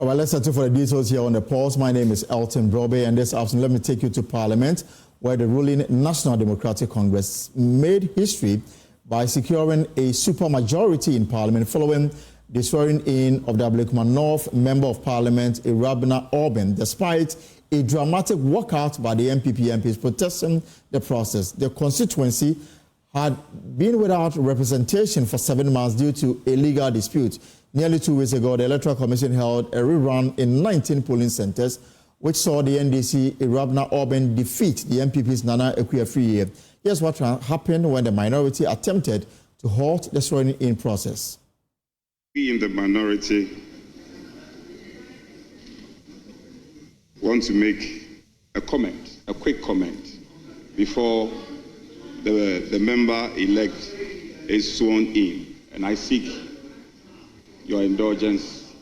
Well, let's settle for the details here on the pulse. My name is Elton Brobe, and this afternoon, let me take you to Parliament, where the ruling National Democratic Congress made history by securing a supermajority in Parliament following the swearing-in of the Ablekuma North Member of Parliament, Irabna Orban, despite a dramatic walkout by the MPP MPs protesting the process. The constituency had been without representation for 7 months due to a legal dispute. Nearly 2 weeks ago, the Electoral Commission held a rerun in 19 polling centers, which saw the NDC Irabna Orban defeat the MPP's Nana Akua-Afriyie. Here's what happened when the minority attempted to halt the swearing-in process. We in the minority want to make a comment, a quick comment, before the member-elect is sworn in, and I seek your indulgence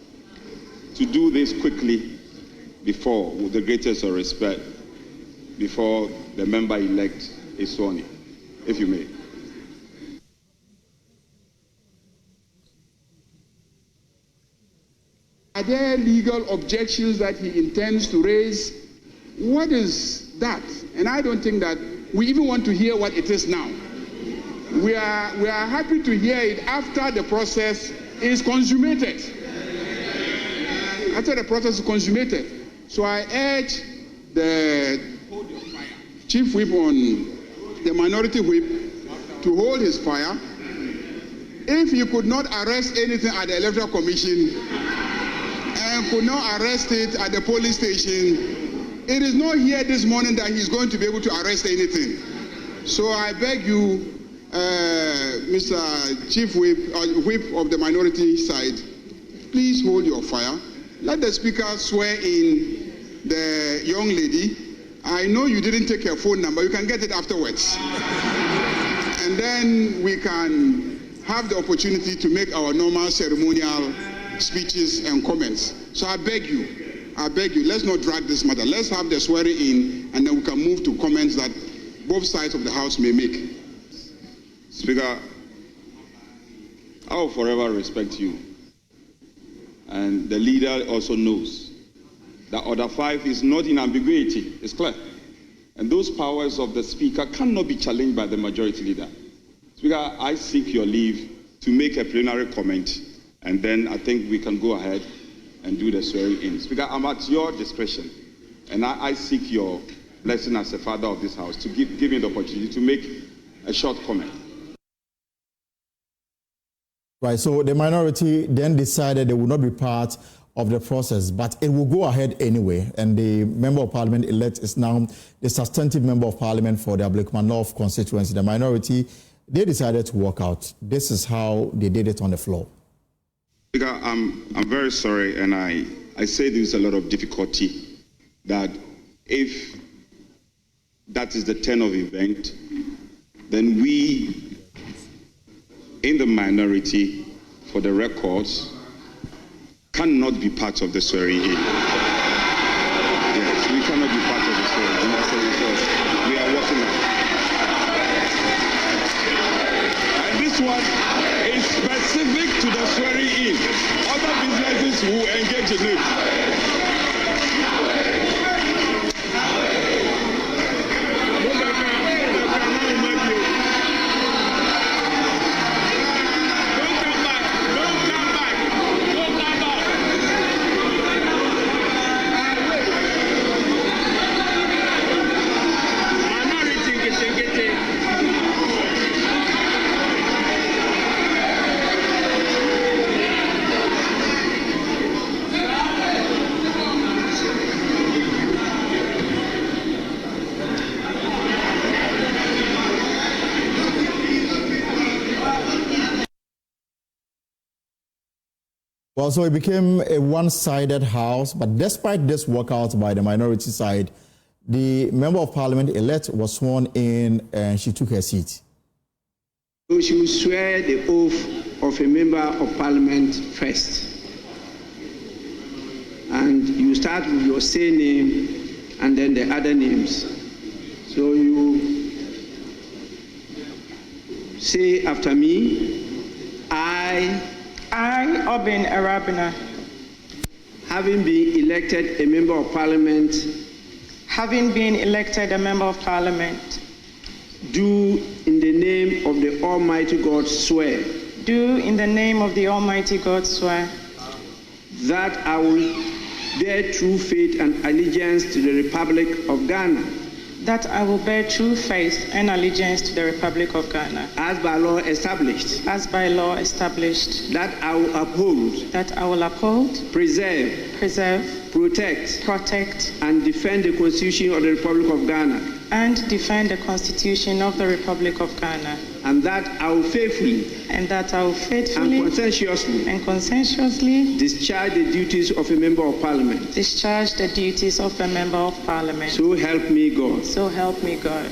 to do this quickly before, with the greatest of respect, before the member-elect is sworn in, if you may. Are there legal objections that he intends to raise? What is that? And I don't think that we even want to hear what it is now. We are happy to hear it after the process is consummated. After the process is consummated. So I urge the chief whip on the minority whip to hold his fire. If he could not arrest anything at the Electoral Commission and could not arrest it at the police station, it is not here this morning that he's going to be able to arrest anything. So I beg you, Mr. Chief Whip, Whip of the minority side, please hold your fire. Let the Speaker swear in the young lady. I know you didn't take her phone number. You can get it afterwards. And then we can have the opportunity to make our normal ceremonial speeches and comments. So I beg you, let's not drag this matter. Let's have the swearing in, and then we can move to comments that both sides of the House may make. Speaker, I will forever respect you. And the leader also knows that Order 5 is not in ambiguity. It's clear. And those powers of the Speaker cannot be challenged by the majority leader. Speaker, I seek your leave to make a preliminary comment, and then I think we can go ahead and do the swearing in. Speaker, I'm at your discretion, and I seek your blessing as a father of this House to give me the opportunity to make a short comment. Right, so the minority then decided they would not be part of the process, but it will go ahead anyway. And the Member of Parliament elect is now the substantive Member of Parliament for the Ablekuma North constituency. The minority, they decided to walk out. This is how they did it on the floor. Speaker, I'm very sorry, and I say there's a lot of difficulty that if that is the turn of event, then we in the minority, for the records, cannot be part of the swearing in. Yes, we cannot be part of the swearing in. Because we are working on it. And this one is specific to the swearing in. Other businesses will engage in it. Well, so it became a one-sided House, but despite this walkout by the minority side, the Member of Parliament elect was sworn in and she took her seat. So she will swear the oath of a Member of Parliament first. And you start with your surname and then the other names. So you say after me, I, Obin Arabina, having been elected a member of Parliament, having been elected a member of Parliament, do in the name of the Almighty God swear do in the name of the Almighty God swear that I will bear true faith and allegiance to the Republic of Ghana, that I will bear true faith and allegiance to the Republic of Ghana, as by law established, that I will uphold, preserve, protect, and defend the Constitution of the Republic of Ghana, and defend the Constitution of the Republic of Ghana, and that I will faithfully and conscientiously discharge the duties of a member of Parliament. So help me God. So help me God.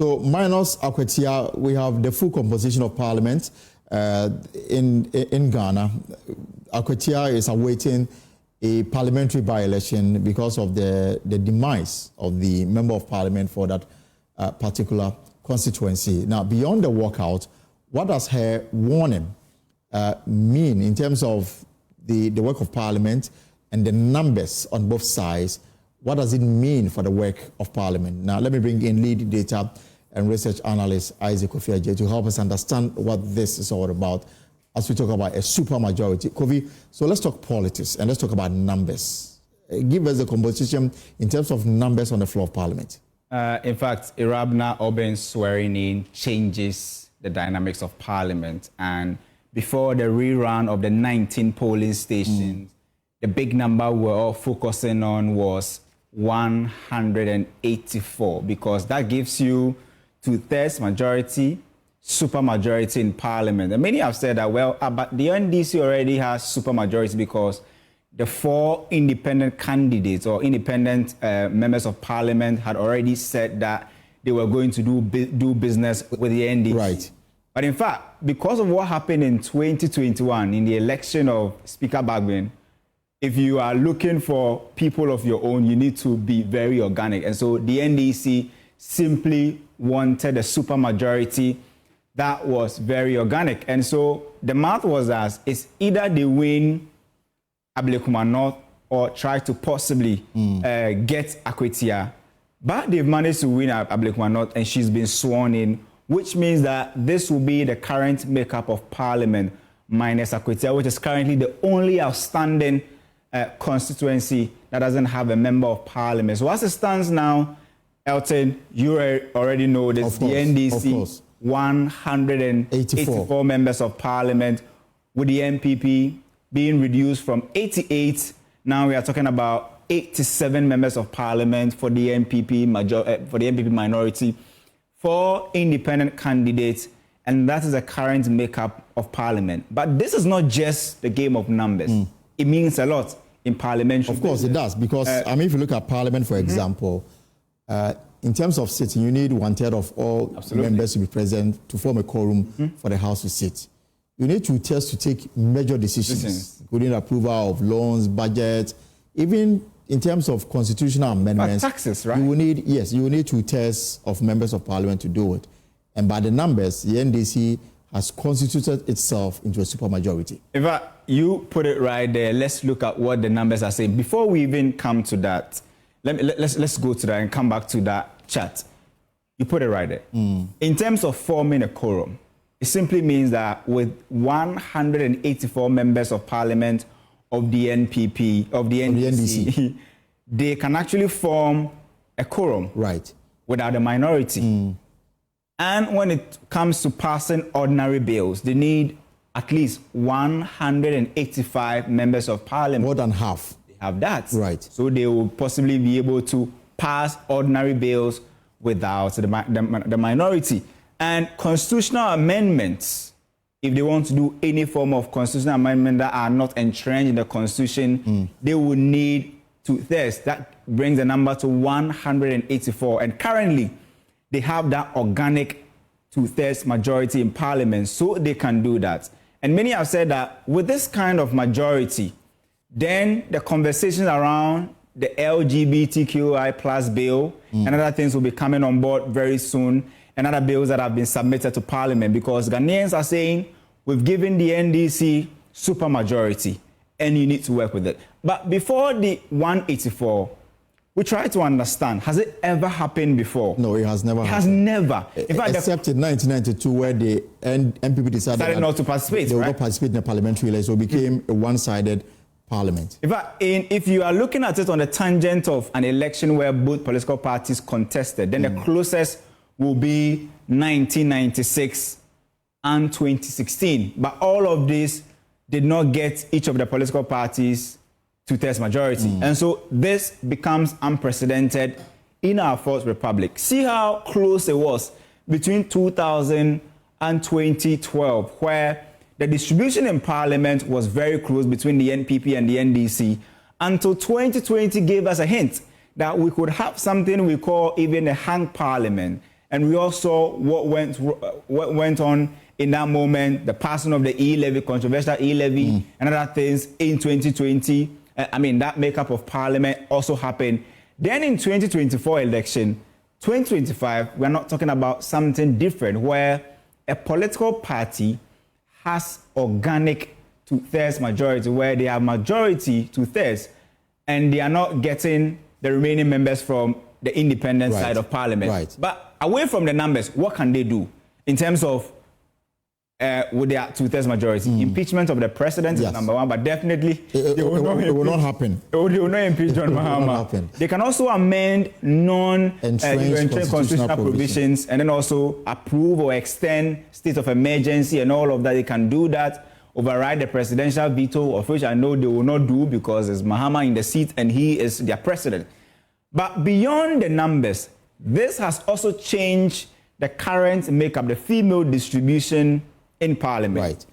So minus Akwetia, we have the full composition of Parliament in Ghana. Akwetia is awaiting a parliamentary by-election because of the demise of the Member of Parliament for that particular constituency. Now, beyond the walkout, what does her warning mean in terms of the work of Parliament and the numbers on both sides? What does it mean for the work of Parliament? Now, let me bring in lead data and research analyst Isaac Kofi to help us understand what this is all about as we talk about a supermajority. Kofi, so let's talk politics and let's talk about numbers. Give us the composition in terms of numbers on the floor of Parliament. In fact, Irabna Oben's swearing in changes the dynamics of Parliament. And before the rerun of the 19 polling stations, the big number we're all focusing on was 184, because that gives you 2/3 majority, supermajority in Parliament. And many have said that, well, but the NDC already has supermajority because the 4 independent candidates or independent members of Parliament had already said that they were going to do business with the NDC. Right. But in fact, because of what happened in 2021 in the election of Speaker Bagbin, if you are looking for people of your own, you need to be very organic. And so the NDC simply wanted a supermajority that was very organic. And so the math was as it's either they win Ablekuma North or try to possibly get Akwetia. But they've managed to win Ablekuma North and she's been sworn in, which means that this will be the current makeup of Parliament minus Akwetia, which is currently the only outstanding constituency that doesn't have a member of Parliament. So as it stands now, Elton, you already know this, the NDC, 184 members of Parliament, with the NPP being reduced from 88. Now we are talking about 87 members of Parliament for the NPP minority, 4 independent candidates, and that is the current makeup of Parliament. But this is not just the game of numbers. It means a lot in parliamentary. Of course, it does, because I mean, if you look at Parliament, for example, in terms of sitting, you need 1/3 of all members to be present to form a quorum for the House to sit. You need 2/3 to take major decisions, including approval of loans, budget, even in terms of constitutional amendments. But taxes, right? You will need 2/3 of members of Parliament to do it. And by the numbers, the NDC has constituted itself into a supermajority. In fact, you put it right there. Let's look at what the numbers are saying. Before we even come to that, let's go to that and come back to that chat. You put it right there. In terms of forming a quorum, it simply means that with 184 members of Parliament of the NPP, of the NDC, they can actually form a quorum, right, without a minority. And when it comes to passing ordinary bills, they need at least 185 members of Parliament. More than half. They have that. Right. So they will possibly be able to pass ordinary bills without the minority. And constitutional amendments, if they want to do any form of constitutional amendment that are not entrenched in the Constitution, they will need 2/3. That brings the number to 184. And currently, they have that organic 2/3 majority in Parliament, so they can do that. And many have said that with this kind of majority, Then the conversations around the LGBTQI plus bill and other things will be coming on board very soon, and other bills that have been submitted to Parliament, because Ghanaians are saying we've given the NDC supermajority and you need to work with it. But before the 184, we try to understand, has it ever happened before? No, it has never happened. It has never. In fact, except in 1992, where the MPP decided not to participate. They will not participate in the parliamentary election, so it became a one-sided parliament. In fact, if you are looking at it on the tangent of an election where both political parties contested, then the closest will be 1996 and 2016. But all of this did not get each of the political parties two-thirds majority. And so this becomes unprecedented in our Fourth Republic. See how close it was between 2000 and 2012, where the distribution in Parliament was very close between the NPP and the NDC, until 2020 gave us a hint that we could have something we call even a hang parliament. And we all saw what went on in that moment, the passing of the e-levy, controversial e-levy, and other things in 2020. That makeup of Parliament also happened. Then in 2024 election, 2025, we're not talking about something different, where a political party has organic two-thirds majority, where they have majority two-thirds, and they are not getting the remaining members from the independent side of Parliament. Right. But away from the numbers, what can they do in terms of with their two-thirds majority? Impeachment of the president is number one, but definitely it will not happen. They will not impeach John Mahama. They can also amend non-entrenched constitutional provisions, and then also approve or extend state of emergency and all of that. They can do that, override the presidential veto, of which I know they will not do because it's Mahama in the seat and he is their president. But beyond the numbers, this has also changed the current makeup, the female distribution in Parliament. Right.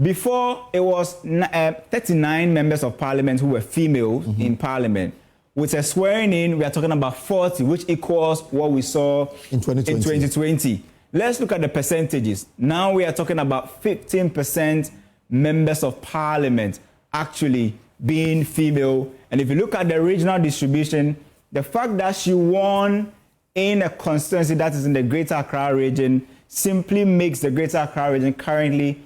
Before, it was 39 members of Parliament who were female in Parliament. With a swearing in, we are talking about 40, which equals what we saw in 2020. Let's look at the percentages. Now we are talking about 15% members of Parliament actually being female. And if you look at the regional distribution, the fact that she won in a constituency that is in the Greater Accra region simply makes the Greater Accra region currently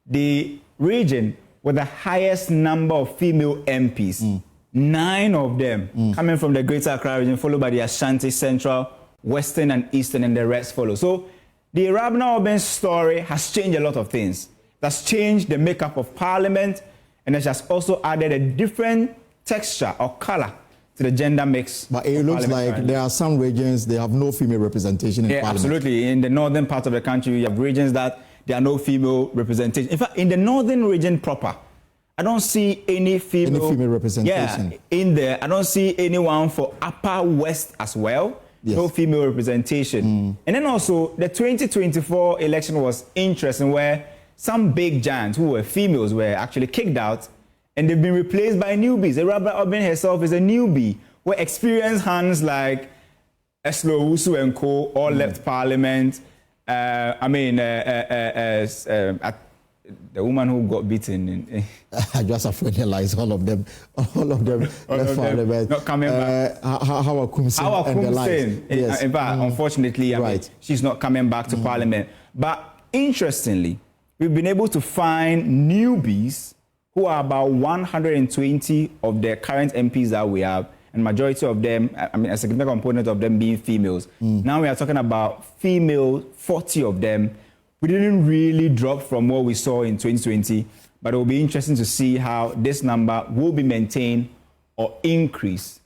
the region with the highest number of female MPs. 9 of them coming from the Greater Accra region, followed by the Ashanti, Central, Western, and Eastern, and the rest follow. So the Rabna Oben story has changed a lot of things. It has changed the makeup of Parliament, and it has also added a different texture or color to the gender mix. But it looks like there are some regions they have no female representation in Parliament. Absolutely. In the northern part of the country, you have regions that there are no female representation. In fact, in the northern region proper, I don't see any female representation. In there. I don't see anyone for Upper West as well. Yes. No female representation. And then also, the 2024 election was interesting, where some big giants who were females were actually kicked out, and they've been replaced by newbies. Rabba Oben herself is a newbie, where experienced hands like Eslo Wusu and Co. all left Parliament. The woman who got beaten. I just realized all of them left Parliament. Not coming back. Hawa Kumsin and the likes. Yes. In fact, unfortunately, she's not coming back to Parliament. But interestingly, we've been able to find newbies who are about 120 of the current MPs that we have, and majority of them, a significant component of them being females. Now we are talking about female, 40 of them. We didn't really drop from what we saw in 2020, but it will be interesting to see how this number will be maintained or increase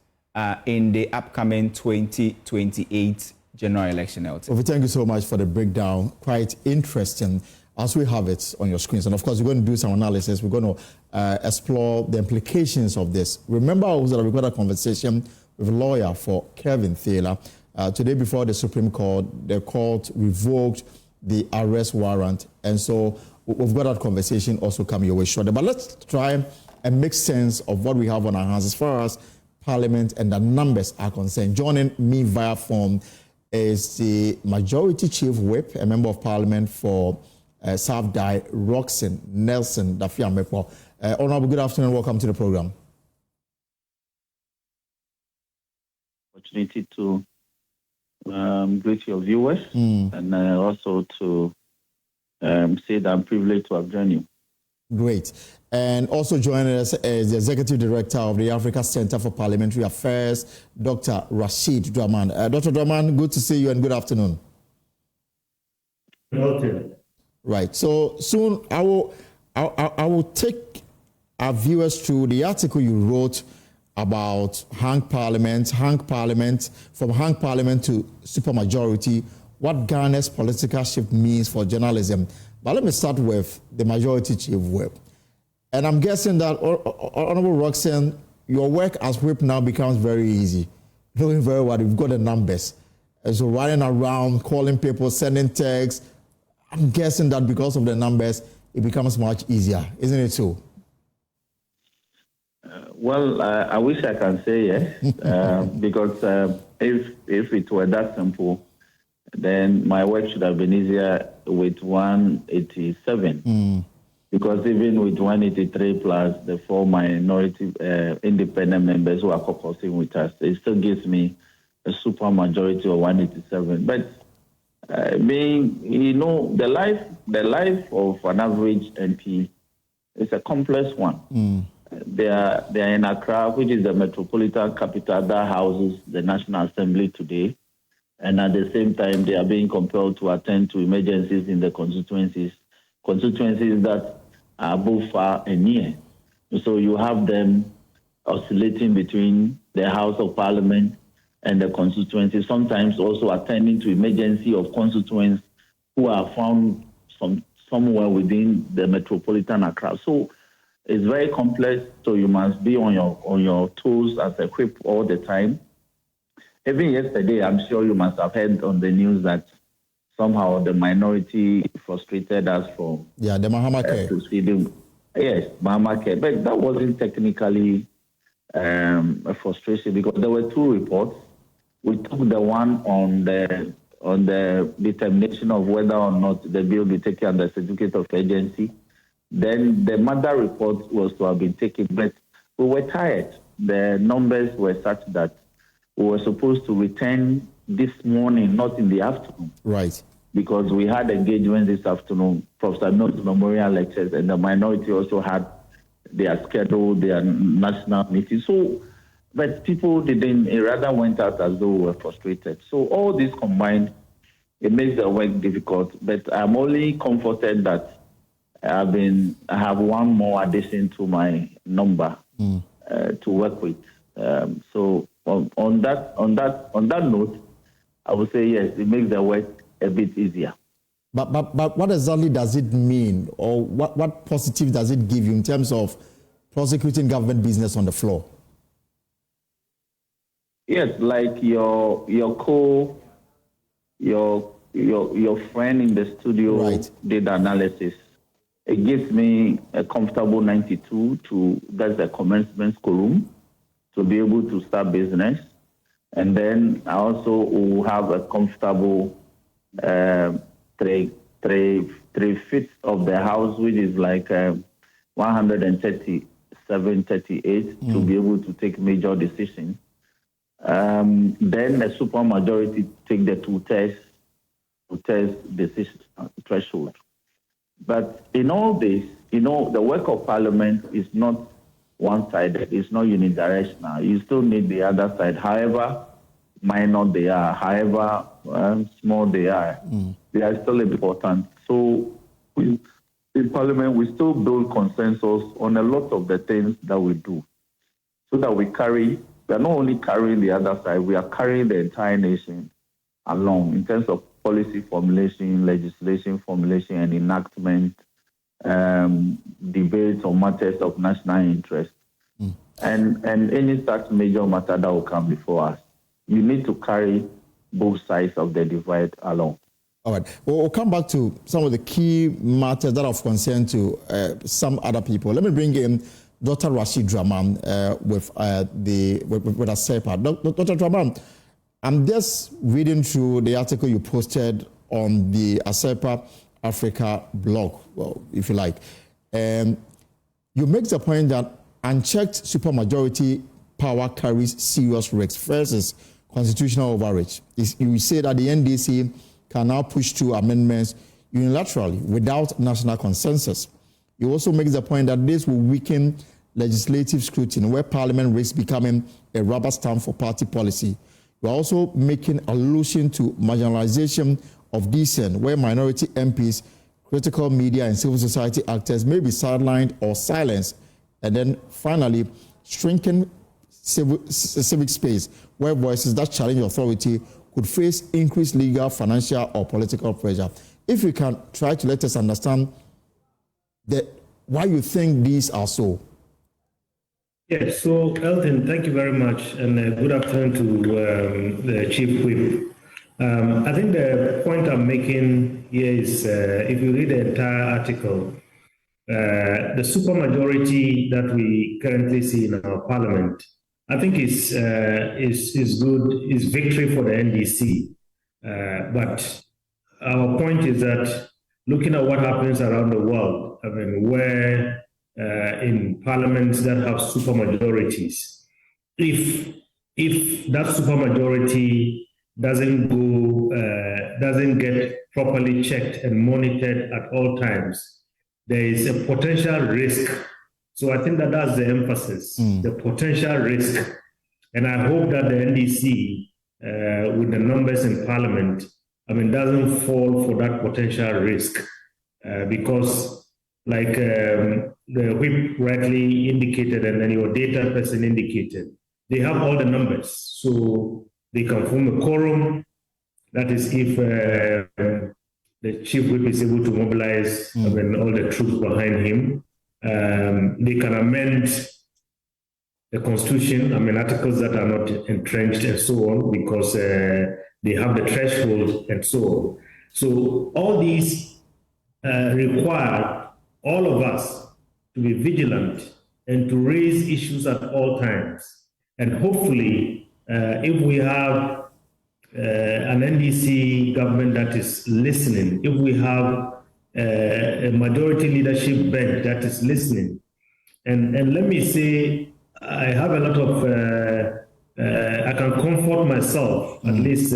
in the upcoming 2028 general election. Well, thank you so much for the breakdown. Quite interesting, as we have it on your screens. And of course, we're going to do some analysis. We're going to explore the implications of this. Remember also that we've got a conversation with a lawyer for Kelvin Taylor. Today, before the Supreme Court, the court revoked the arrest warrant. And so we've got that conversation also coming your way shortly. But let's try and make sense of what we have on our hands as far as Parliament and the numbers are concerned. Joining me via phone is the Majority Chief Whip, a Member of Parliament for South Dai, Roxanne Nelson Dafiamepo. Honorable, good afternoon. Welcome to the program. opportunity to greet your viewers and also to say that I'm privileged to have joined you. Great. And also joining us is the Executive Director of the Africa Center for Parliamentary Affairs, Dr. Rashid Draman. Dr. Draman, good to see you and good afternoon. Okay. Right. So soon I will take our viewers through the article you wrote about hung parliament, from hung parliament to supermajority, what Ghana's political shift means for journalism. But let me start with the majority chief whip. And I'm guessing that, Honorable Roxanne, your work as whip now becomes very easy. Knowing very well, you've got the numbers. And so running around, calling people, sending texts, I'm guessing that because of the numbers, it becomes much easier. Isn't it so? I wish I can say yes, because if it were that simple, then my work should have been easier with 187. Because even with 183 plus the 4 minority independent members who are caucusing with us, it still gives me a super majority of 187. But the life of an average MP is a complex one. They are in Accra, which is the metropolitan capital that houses the National Assembly today. And at the same time, they are being compelled to attend to emergencies in the constituencies that are both far and near. So you have them oscillating between the House of Parliament and the constituency, sometimes also attending to emergency of constituents who are found somewhere within the metropolitan Accra. So it's very complex, so you must be on your toes as a whip all the time. Even yesterday, I'm sure you must have heard on the news that somehow the minority frustrated us from the Mahama Care. Yes, Mahama Care. But that wasn't technically a frustration because there were 2 reports. We took the one on the determination of whether or not the bill be taken under certificate of urgency. Then the mother report was to have been taken, but we were tired. The numbers were such that we were supposed to return this morning, not in the afternoon. Right. Because we had engagement this afternoon, Professor Mills Memorial Lectures, and the minority also had their schedule, their national meeting. So, but people didn't, it rather went out as though we were frustrated. So all this combined, it makes the work difficult. But I'm only comforted that I have one more addition to my number to work with. So on that note, I would say yes, it makes the work a bit easier. But what exactly does it mean, or what positive does it give you in terms of prosecuting government business on the floor? Yes, like your friend in the studio did analysis. It gives me a comfortable 92 that's the commencement schoolroom, to be able to start business. And then I also will have a comfortable 3 feet of the house, which is like 137, 38, to be able to take major decisions. Then a supermajority take the 2/3 decision threshold. But in all this, the work of Parliament is not one-sided. It's not unidirectional. You still need the other side. However minor they are, however small they are still important. So in Parliament, we still build consensus on a lot of the things that we do, so that we are not only carrying the other side, we are carrying the entire nation along in terms of policy formulation, legislation formulation and enactment, debates on matters of national interest, and any such major matter that will come before us. You need to carry both sides of the divide along. All right. We'll come back to some of the key matters that are of concern to some other people. Let me bring in Dr. Rashid Draman with ASEPA. Dr. Draman, I'm just reading through the article you posted on the ASEPA Africa blog, well, if you like. You make the point that unchecked supermajority power carries serious risks. First is constitutional overreach. You say that the NDC can now push through amendments unilaterally without national consensus. You also make the point that this will weaken legislative scrutiny, where Parliament risks becoming a rubber stamp for party policy. You are also making allusion to marginalization of dissent, where minority MPs, critical media, and civil society actors may be sidelined or silenced. And then finally, shrinking civic space, where voices that challenge authority could face increased legal, financial, or political pressure. If you can try to let us understand why you think these are so. Yes, so Elton, thank you very much, and good afternoon to the Chief Whip. I think the point I'm making here is, if you read the entire article, the supermajority that we currently see in our Parliament, I think is good, is victory for the NDC. But our point is that looking at what happens around the world, I mean, where in parliaments that have supermajorities, if that supermajority doesn't get properly checked and monitored at all times, there is a potential risk. So I think that's the emphasis, the potential risk. And I hope that the NDC, with the numbers in Parliament, I mean, doesn't fall for that potential risk, because like the whip rightly indicated, and then your data person indicated, they have all the numbers. So they can form a quorum. That is if the chief whip is able to mobilize I mean, all the troops behind him. They can amend the constitution, I mean, articles that are not entrenched and so on, because they have the threshold and so on. So all these require all of us to be vigilant and to raise issues at all times. And hopefully, if we have an NDC government that is listening, if we have a majority leadership bench that is listening, and let me say, I have a lot of, I can comfort myself, at least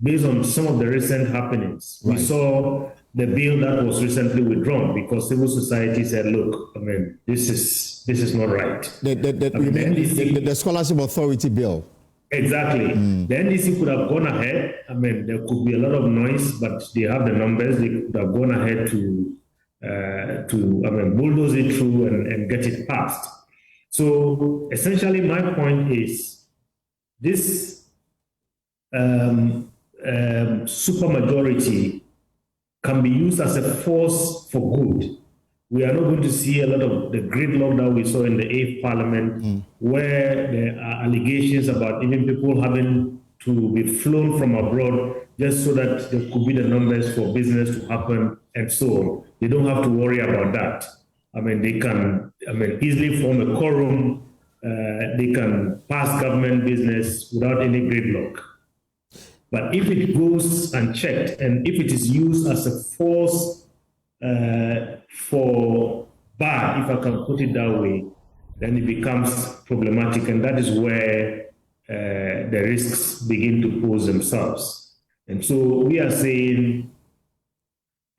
based on some of the recent happenings. Right. We saw the bill that was recently withdrawn because civil society said, look, I mean, this is not right. The Scholarship Authority bill. Exactly. The NDC could have gone ahead. I mean, there could be a lot of noise, but they have the numbers. They could have gone ahead to bulldoze it through and get it passed. So essentially, my point is this supermajority can be used as a force for good. We are not going to see a lot of the gridlock that we saw in the 8th Parliament, where there are allegations about even people having to be flown from abroad just so that there could be the numbers for business to happen and so on. They don't have to worry about that. I mean, they can easily form a quorum. They can pass government business without any gridlock. But if it goes unchecked and if it is used as a force for bad, if I can put it that way, then it becomes problematic, and that is where the risks begin to pose themselves. And so we are saying,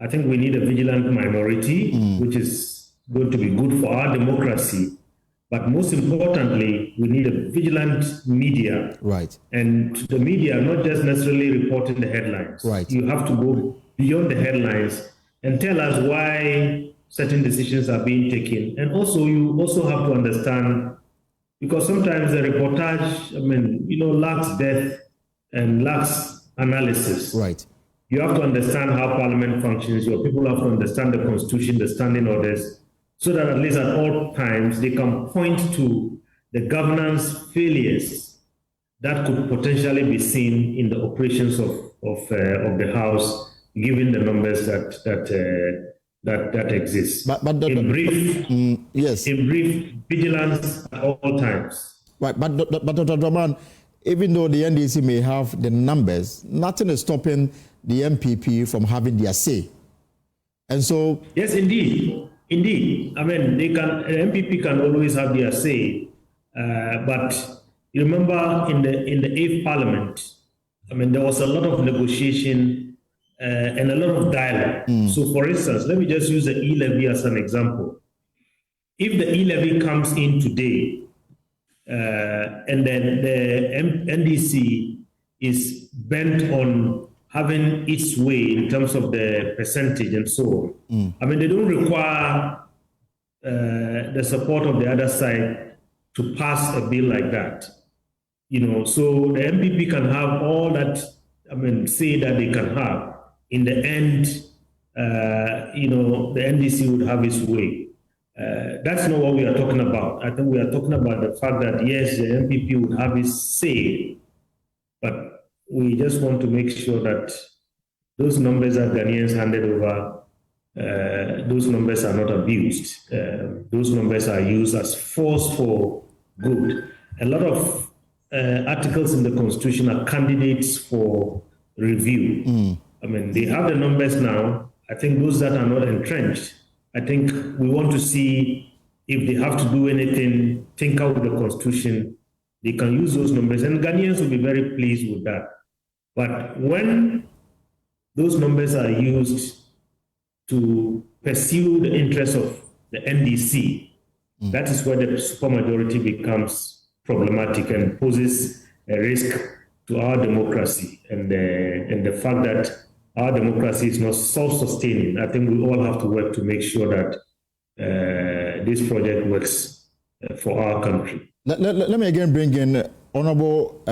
I think we need a vigilant minority, which is going to be good for our democracy. But most importantly, we need a vigilant media. Right. And the media, not just necessarily reporting the headlines. Right. You have to go beyond the headlines and tell us why certain decisions are being taken. And also, you also have to understand, because sometimes the reportage, lacks depth and lacks analysis. Right. You have to understand how Parliament functions. Your people have to understand the Constitution, the standing orders, so that at least at all times they can point to the governance failures that could potentially be seen in the operations of the House, given the numbers that exist. But in brief, yes. In brief, vigilance at all times. Right, but Dr. Draman, even though the NDC may have the numbers, nothing is stopping the MPP from having their say. And so, yes, indeed. I mean, the MPP can always have their say, but You remember in the 8th Parliament, I mean, there was a lot of negotiation and a lot of dialogue. So, for instance, let me just use the e-levy as an example. If the e-levy comes in today, and then the NDC is bent on having its way in terms of the percentage and so on, I mean, they don't require the support of the other side to pass a bill like that. You know, so the MPP can have all that, I mean, say that they can have. In the end, you know, the NDC would have its way. That's not what we are talking about. I think we are talking about the fact that, yes, the MPP would have its say, but we just want to make sure that those numbers that Ghanaians handed over, those numbers are not abused. Those numbers are used as force for good. A lot of articles in the Constitution are candidates for review. I mean, they have the numbers now. I think those that are not entrenched, I think we want to see if they have to do anything, think out the Constitution, they can use those numbers, and Ghanaians will be very pleased with that. But when those numbers are used to pursue the interests of the NDC, that is where the supermajority becomes problematic and poses a risk to our democracy and the fact that our democracy is not self-sustaining. I think we all have to work to make sure that this project works for our country. Let me again bring in Honorable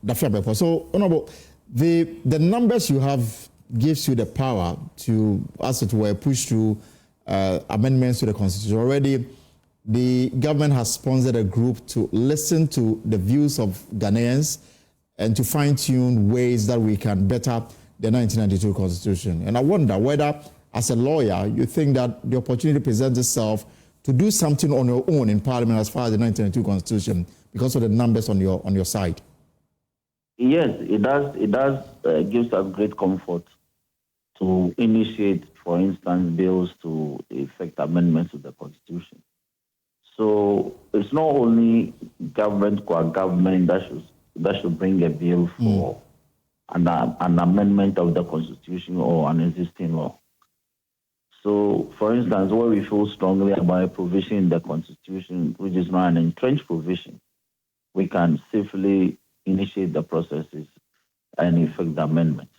Dafiabepo. So, Honorable, the numbers you have gives you the power to, as it were, push through amendments to the Constitution. Already, the government has sponsored a group to listen to the views of Ghanaians and to fine-tune ways that we can better the 1992 Constitution. And I wonder whether, as a lawyer, you think that the opportunity presents itself to do something on your own in Parliament as far as the 1992 Constitution because of the numbers on your side. Yes, it does. It does gives us great comfort to initiate, for instance, bills to effect amendments to the Constitution. So it's not only government that should bring a bill for an amendment of the Constitution or an existing law. So, for instance, where we feel strongly about a provision in the Constitution, which is not an entrenched provision, we can safely initiate the processes and effect the amendments.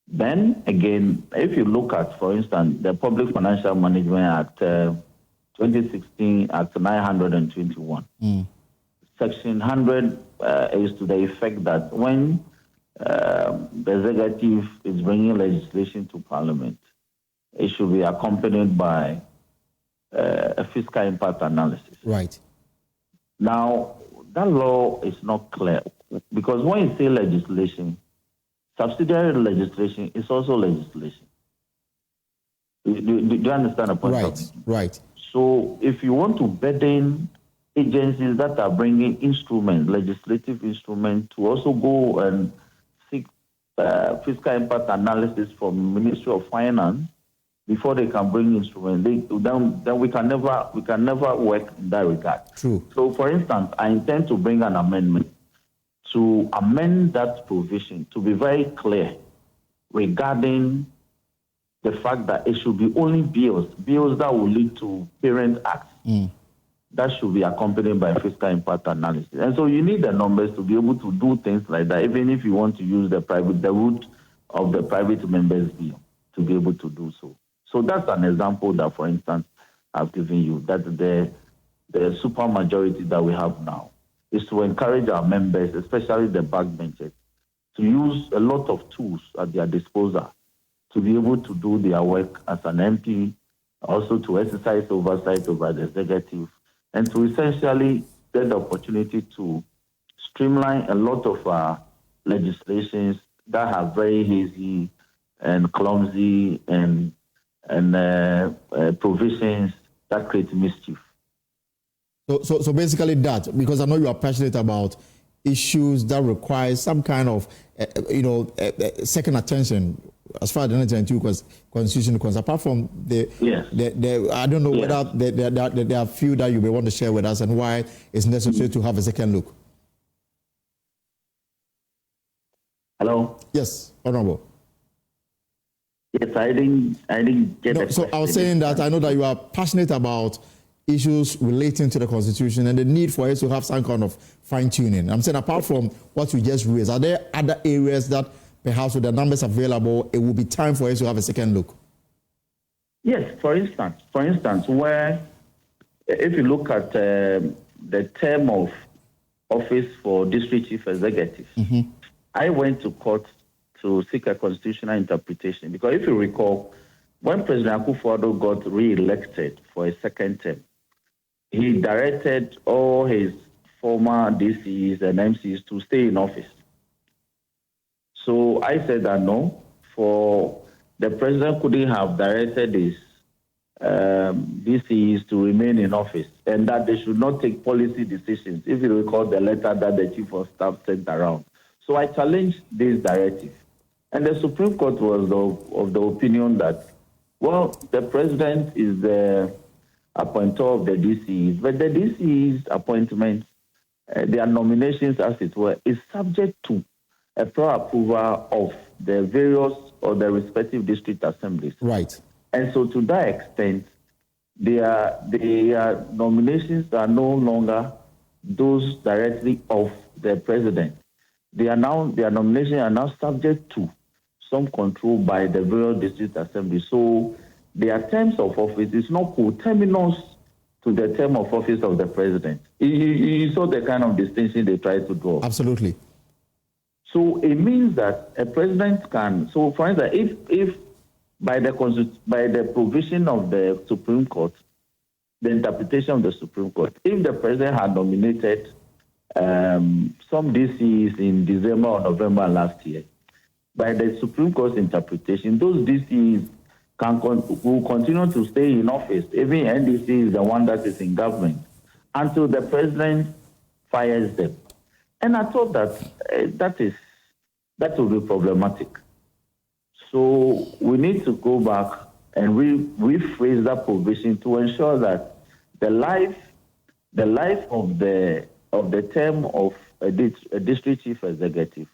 Then, again, if you look at, for instance, the Public Financial Management Act, 2016 Act 921. Section 100 is to the effect that when the executive is bringing legislation to Parliament, it should be accompanied by a fiscal impact analysis. Right. Now, that law is not clear because when you say legislation, subsidiary legislation is also legislation. Do you understand the point? Right, right. So if you want to burden agencies that are bringing instruments, legislative instruments, to also go and seek fiscal impact analysis from the Ministry of Finance before they can bring instruments, then we can never work in that regard. True. So, for instance, I intend to bring an amendment to amend that provision to be very clear regarding the fact that it should be only bills that will lead to parent acts that should be accompanied by fiscal impact analysis. And so you need the numbers to be able to do things like that, even if you want to use the route of the private members bill to be able to do so. So that's an example that, for instance, I've given you, that the supermajority that we have now is to encourage our members, especially the backbenchers, to use a lot of tools at their disposal to be able to do their work as an MP, also to exercise oversight over the executive, and to essentially get the opportunity to streamline a lot of our legislations that are very hazy and clumsy and provisions that create mischief. So basically that, because I know you are passionate about issues that require some kind of, second attention as far as the 1992 Constitution goes. Apart from I don't know whether there are few that you may want to share with us and why it's necessary to have a second look. Hello? Yes, Honorable. Yes, I didn't get it. So I was saying that I know that you are passionate about issues relating to the Constitution and the need for us to have some kind of fine-tuning. I'm saying apart from what you just raised, are there other areas that perhaps with the numbers available, it will be time for us to have a second look? Yes, for instance, where if you look at the term of office for district chief executive, I went to court to seek a constitutional interpretation because if you recall, when President Akufo-Addo got re-elected for a second term, he directed all his former DCs and MCs to stay in office. So I said that no, for the president couldn't have directed his DCs to remain in office and that they should not take policy decisions, if you recall the letter that the chief of staff sent around. So I challenged this directive. And the Supreme Court was of the opinion that, well, the president is the appointer of the DCs, but the DCs' appointments, their nominations, as it were, is subject to a prior approval of the various or the respective district assemblies. Right. And so to that extent, their nominations are no longer those directly of the president. Their nominations are now subject to some control by the various district assemblies. So their terms of office is not coterminous to the term of office of the president. You saw the kind of distinction they try to draw. Absolutely. So it means that a president can, so for instance, if by the provision of the Supreme Court, the interpretation of the Supreme Court, if the president had nominated some DCs in December or November last year, by the Supreme Court's interpretation, those DCs will continue to stay in office, even NDC is the one that is in government, until the president fires them. And I thought that will be problematic. So we need to go back and rephrase that provision to ensure that the life of the term of a district chief executive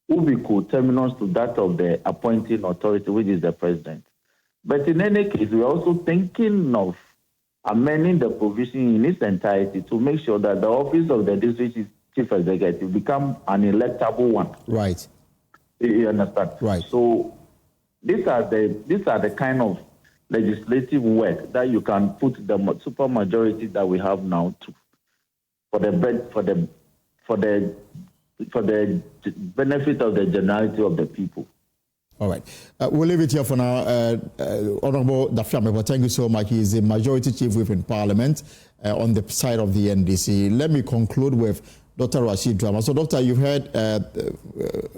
will be coterminous to that of the appointing authority, which is the president. But in any case, we're also thinking of amending the provision in its entirety to make sure that the office of the district chief executive become an electable one. Right. You understand? Right. So these are the kind of legislative work that you can put the supermajority that we have now to for the benefit of the generality of the people. All right. We'll leave it here for now. Honorable Dafiame, thank you so much. He is a majority chief whip in Parliament on the side of the NDC. Let me conclude with Dr. Rashid Drama. So, Doctor, you've heard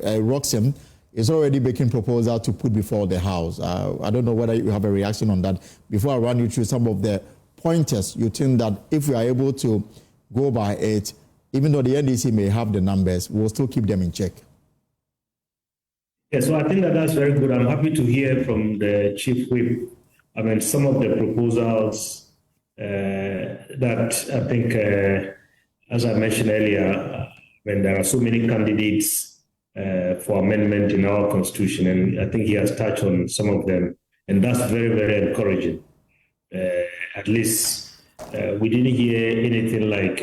Roxham is already making proposal to put before the House. I don't know whether you have a reaction on that. Before I run you through some of the pointers, you think that if we are able to go by it, even though the NDC may have the numbers, we'll still keep them in check. Yeah, so I think that's very good. I'm happy to hear from the Chief Whip. I mean, some of the proposals that I think, as I mentioned earlier, when there are so many candidates for amendment in our Constitution, and I think he has touched on some of them, and that's very, very encouraging. At least we didn't hear anything like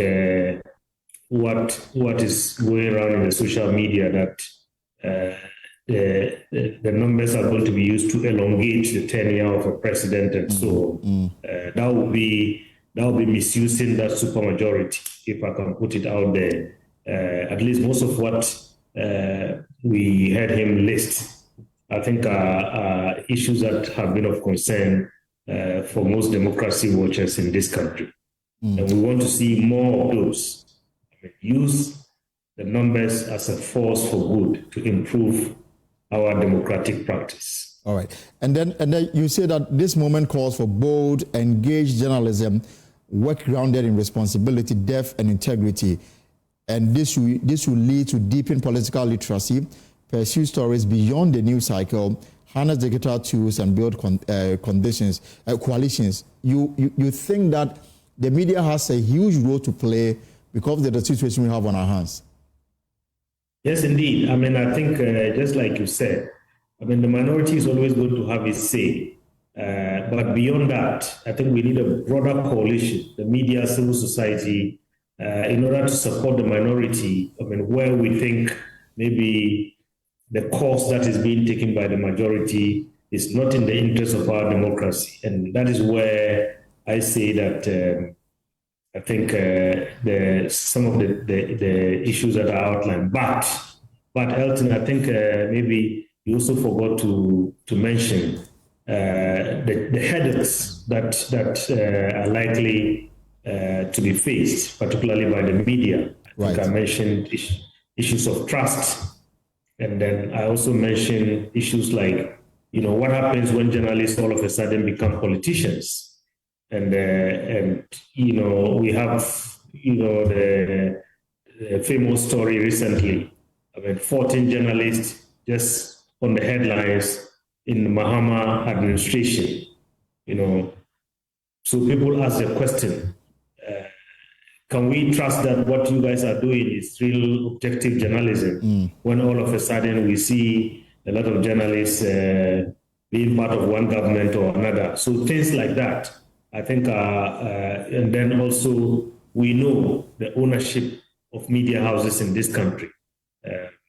what is going around in the social media that the numbers are going to be used to elongate the tenure of a president, and so that will be misusing that supermajority, if I can put it out there. At least most of what we heard him list, I think, are issues that have been of concern for most democracy watchers in this country. And we want to see more of those. Use the numbers as a force for good to improve our democratic practice. All right. And then you say that this moment calls for bold, engaged journalism, work grounded in responsibility, depth, and integrity. And this will lead to deepened political literacy, pursue stories beyond the news cycle, harness digital tools, and build coalitions. You think that the media has a huge role to play because of the situation we have on our hands? Yes, indeed. I mean, I think just like you said, I mean, the minority is always going to have its say. But beyond that, I think we need a broader coalition, the media, civil society, in order to support the minority. I mean, where we think maybe the course that is being taken by the majority is not in the interest of our democracy. And that is where I say that I think some of the issues that are outlined. But Elton, I think maybe you also forgot to mention the headaches that are likely to be faced, particularly by the media. I think I mentioned issues of trust. And then I also mentioned issues like, what happens when journalists all of a sudden become politicians? And we have, the famous story recently. I mean, 14 journalists just on the headlines in the Mahama administration, So people ask the question, can we trust that what you guys are doing is real objective journalism when all of a sudden we see a lot of journalists being part of one government or another? So things like that, I think, and then also we know the ownership of media houses in this country.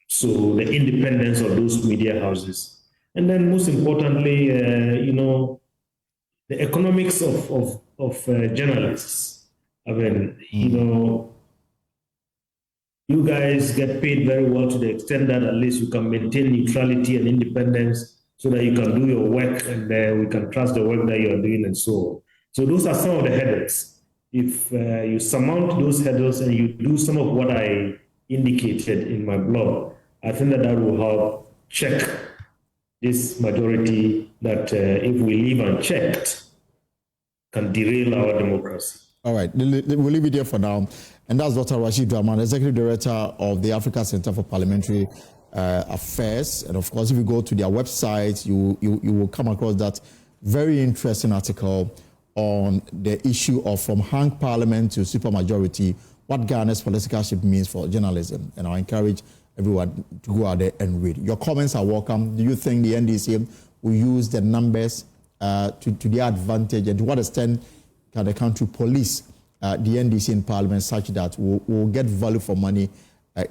So the independence of those media houses. And then most importantly, the economics of journalists. I mean, you guys get paid very well to the extent that at least you can maintain neutrality and independence so that you can do your work and we can trust the work that you are doing and so on. So those are some of the hurdles. If you surmount those hurdles and you do some of what I indicated in my blog, I think that will help check this majority that if we leave unchecked, can derail our democracy. All right, we'll leave it there for now. And that's Dr. Rashid Rahman, Executive Director of the Africa Center for Parliamentary Affairs. And of course, if you go to their website, you will come across that very interesting article on the issue of from hung parliament to supermajority, what Ghana's political shift means for journalism. And I encourage everyone to go out there and read. Your comments are welcome. Do you think the NDC will use the numbers to their advantage, and to what extent can the country police the NDC in parliament such that we'll get value for money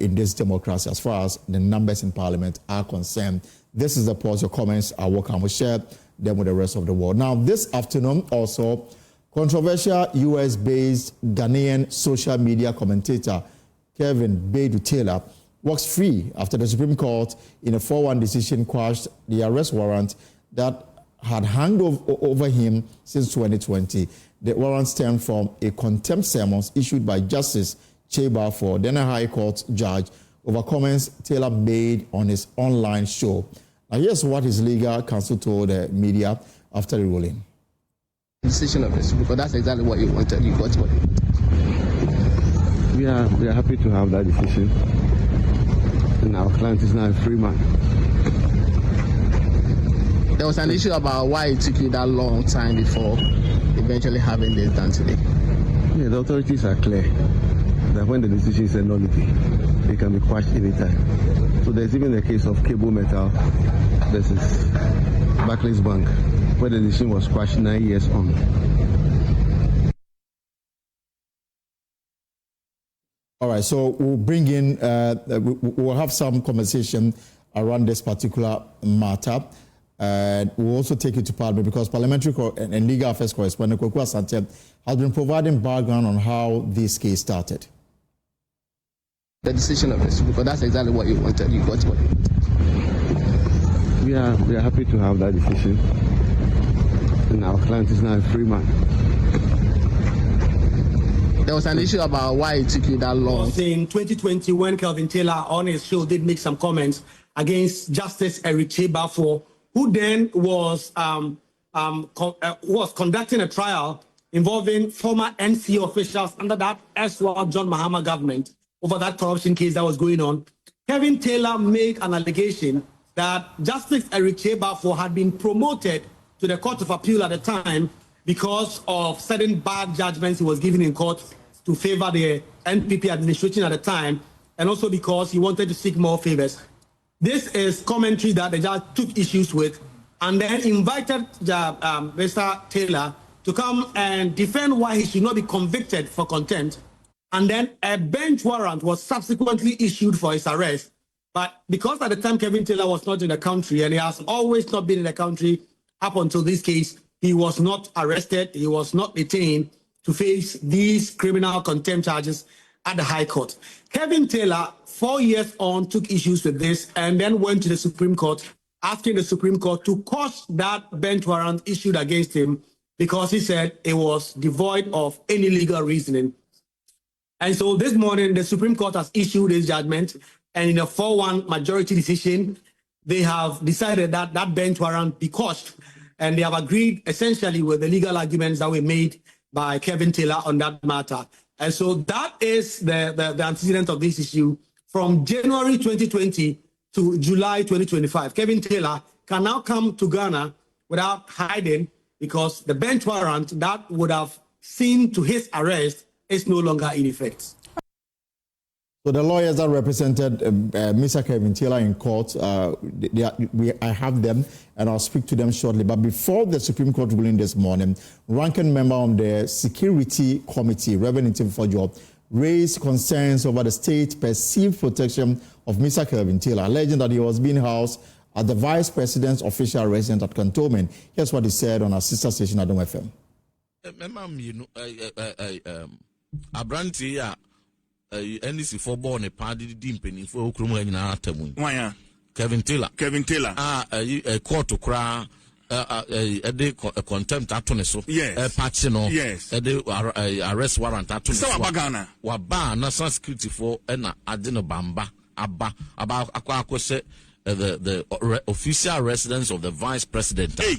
in this democracy as far as the numbers in parliament are concerned? This is the pause. Your comments are welcome. We'll share them with the rest of the world. Now, this afternoon also, controversial US-based Ghanaian social media commentator Kelvin Taylor walks free after the Supreme Court in a 4-1 decision quashed the arrest warrant that had hung over him since 2020. The warrant stemmed from a contempt summons issued by Justice Cheba for the High Court judge over comments Taylor made on his online show. Now, here's what his legal counsel told the media after the ruling. Decision of this, because that's exactly what you wanted. You got what you wanted. We are happy to have that decision, and our client is now a free man. There was an issue about why it took you that long time before eventually having this done today. Yeah, the authorities are clear that when the decision is a nullity, it can be quashed anytime. So there's even a case of Cable Metal versus Barclays Bank, where the decision was quashed 9 years on. All right, so we'll bring in, we'll have some conversation around this particular matter. We'll also take it to Parliament because Parliamentary and Legal Affairs correspondent Kwaku Asante has been providing background on how this case started. The decision of this, because that's exactly what you wanted. You got what you wanted. We are happy to have that decision, and our client is now a free man. There was an issue about why it took you that long. In 2020, when Kelvin Taylor on his show did make some comments against Justice Eric Cheba, who then was conducting a trial involving former NC officials under that erstwhile John Mahama government over that corruption case that was going on. Kelvin Taylor made an allegation that Justice Eric Cheba had been promoted to the Court of Appeal at the time because of certain bad judgments he was giving in court to favor the NPP administration at the time. and also because he wanted to seek more favors. This is commentary that the judge took issues with and then invited Mr. Taylor to come and defend why he should not be convicted for contempt. And then a bench warrant was subsequently issued for his arrest. But because at the time Kelvin Taylor was not in the country, and he has always not been in the country up until this case, he was not arrested, he was not detained to face these criminal contempt charges at the High Court. Kelvin Taylor, 4 years on, took issues with this and then went to the Supreme Court, asking the Supreme Court to quash that bench warrant issued against him because he said it was devoid of any legal reasoning. And so this morning, the Supreme Court has issued its judgment, and in a 4-1 majority decision, they have decided that that bench warrant be quashed, and they have agreed essentially with the legal arguments that were made by Kelvin Taylor on that matter. And so that is the antecedent of this issue. From January 2020 to July 2025, Kelvin Taylor can now come to Ghana without hiding because the bench warrant that would have seen to his arrest is no longer in effect. So the lawyers that represented Mr. Kelvin Taylor in court, I have them and I'll speak to them shortly. But before the Supreme Court ruling this morning, ranking member on the Security Committee, Reverend Timfojo, raised concerns over the state's perceived protection of Mr. Kelvin Taylor, alleging that he was being housed at the Vice President's official residence at Cantonment. Here's what he said on our sister station, Adom FM. Abranti NDC for born a party dimping for Okrum Kelvin Taylor. A court to cry a day contempt attorney. Yes. A patchino. Yes. A arrest warrant attorney. So Bagana. Waba national security for Enna Adino Bamba Abba about Aquaco the official residence of the Vice President. Hey.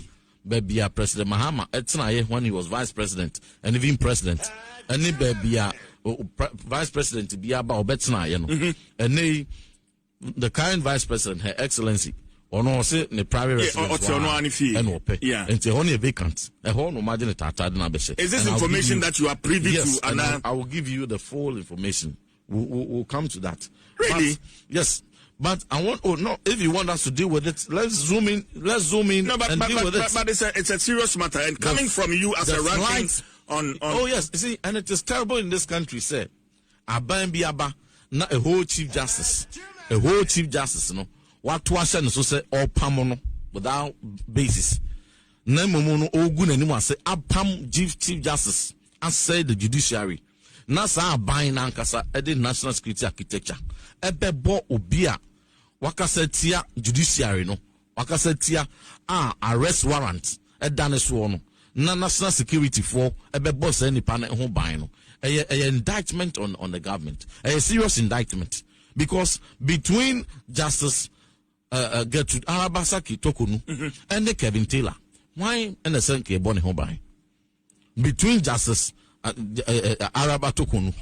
Baby President Mahama. Etna when he was Vice President and even President. And the baby Vice President to be about Betsna, you know. And the current Vice President, Her Excellency, or no say the private residence and pay. Yeah. And it's only a vacant. A whole no margin at Is this information that you are privy to? And I will give you the full information. We'll come to that. Really? But, yes. But I want, if you want us to deal with it, let's zoom in and deal with it. But it's a serious matter. And coming from you as a ranking on. Oh, yes. You see, and it is terrible in this country, say, Abba, not a whole Chief Justice. A whole Chief Justice, no. What to us and so say, all pamono, without basis. Nemono, all good anyone say, Abpam Chief Justice, and say the judiciary. Nasa buying Ankasa, Edi National Security Architecture. Ebebo Obia. Wakasetia judiciary no wakasetia arrest warrant edaneso no na national security for ebebo say nipa na ho ban no a indictment on the government, a serious indictment, because between Justice Gertrude Arabasaki Tokonu and the Kelvin Taylor, why and the Senke Bonnie ho ban between Justice Araba Tokonu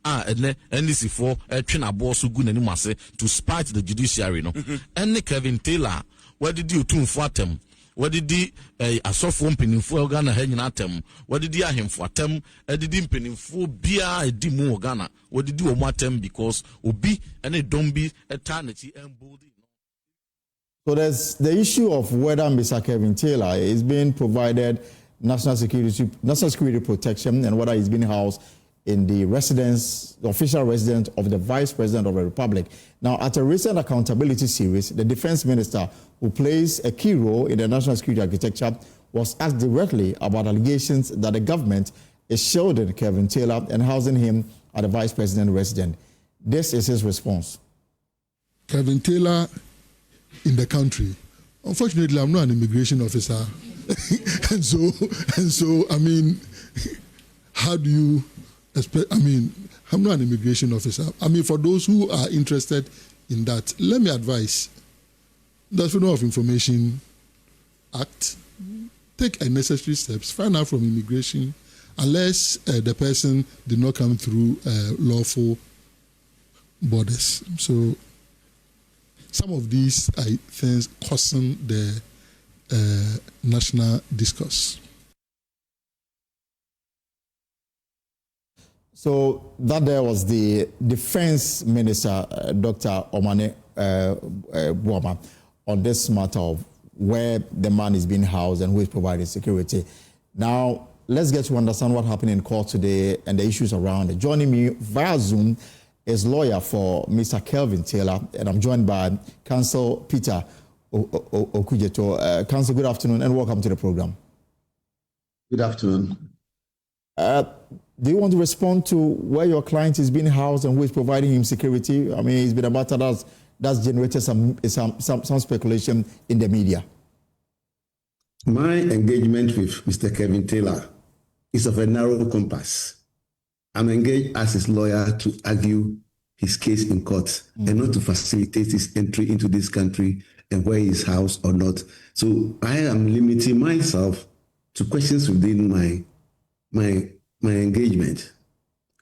and NDC for Trina Bosu Gunanimase to spite the judiciary no and the Kelvin Taylor, what did you tune for them? What did he a soft womping for Ghana hanging at them? What did he him for them? A did penny for beer a demo Ghana? What did you want them because Obi and a don't be eternity and body? So there's the issue of whether Mr. Kelvin Taylor is being provided national security protection and whether he's been housed in the official residence of the Vice President of the Republic. Now, at a recent accountability series, the Defense Minister, who plays a key role in the national security architecture, was asked directly about allegations that the government is shielding Kelvin Taylor and housing him at the Vice President residence. This is his response. Kelvin Taylor in the country. Unfortunately, I'm not an immigration officer. and so, I mean, how do you expect? I mean, I'm not an immigration officer. I mean, for those who are interested in that, let me advise. The Freedom of Information Act, take necessary steps, find out from immigration, unless the person did not come through lawful borders. So, some of these things causing the national discourse. So that there was the Defense Minister, Dr. Omane Boamah, on this matter of where the man is being housed and who is providing security. Now, let's get to understand what happened in court today and the issues around it. Joining me via Zoom is lawyer for Mr. Kelvin Taylor, and I'm joined by Counsel Peter Okujeto. Counsel, good afternoon and welcome to the program. Good afternoon. Do you want to respond to where your client is being housed and who is providing him security? I mean, it's been a matter that's generated some speculation in the media. My engagement with Mr. Kelvin Taylor is of a narrow compass. I'm engaged as his lawyer to argue his case in court and not to facilitate his entry into this country and where he is housed or not. So I am limiting myself to questions within my engagement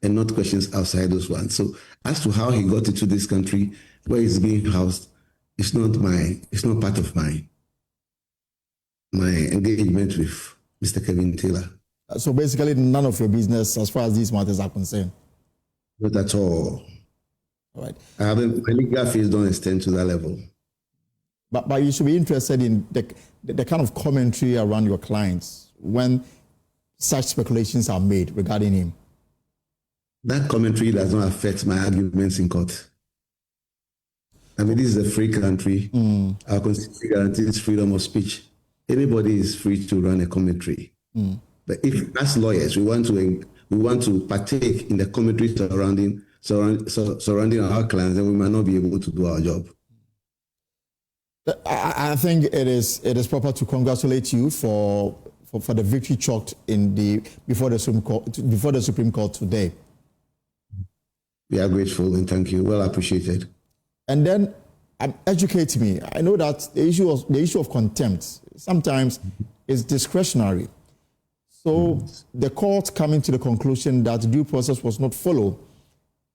and not questions outside those ones. So as to how he got into this country, where he's being housed, it's not part of my engagement with Mr. Kelvin Taylor. So basically none of your business as far as these matters are concerned? Not at all. All right. My legal fees don't extend to that level. But you should be interested in the kind of commentary around your clients when such speculations are made regarding him. That commentary does not affect my arguments in court. I mean, this is a free country. Our constitution guarantees freedom of speech. Anybody is free to run a commentary. But if, as lawyers, we want to partake in the commentary surrounding our clients, then we might not be able to do our job. I think it is proper to congratulate you for the victory chalked before the Supreme Court today. We are grateful and thank you. Well appreciated. And then educate me. I know that the issue of contempt sometimes is discretionary. So the court coming to the conclusion that due process was not followed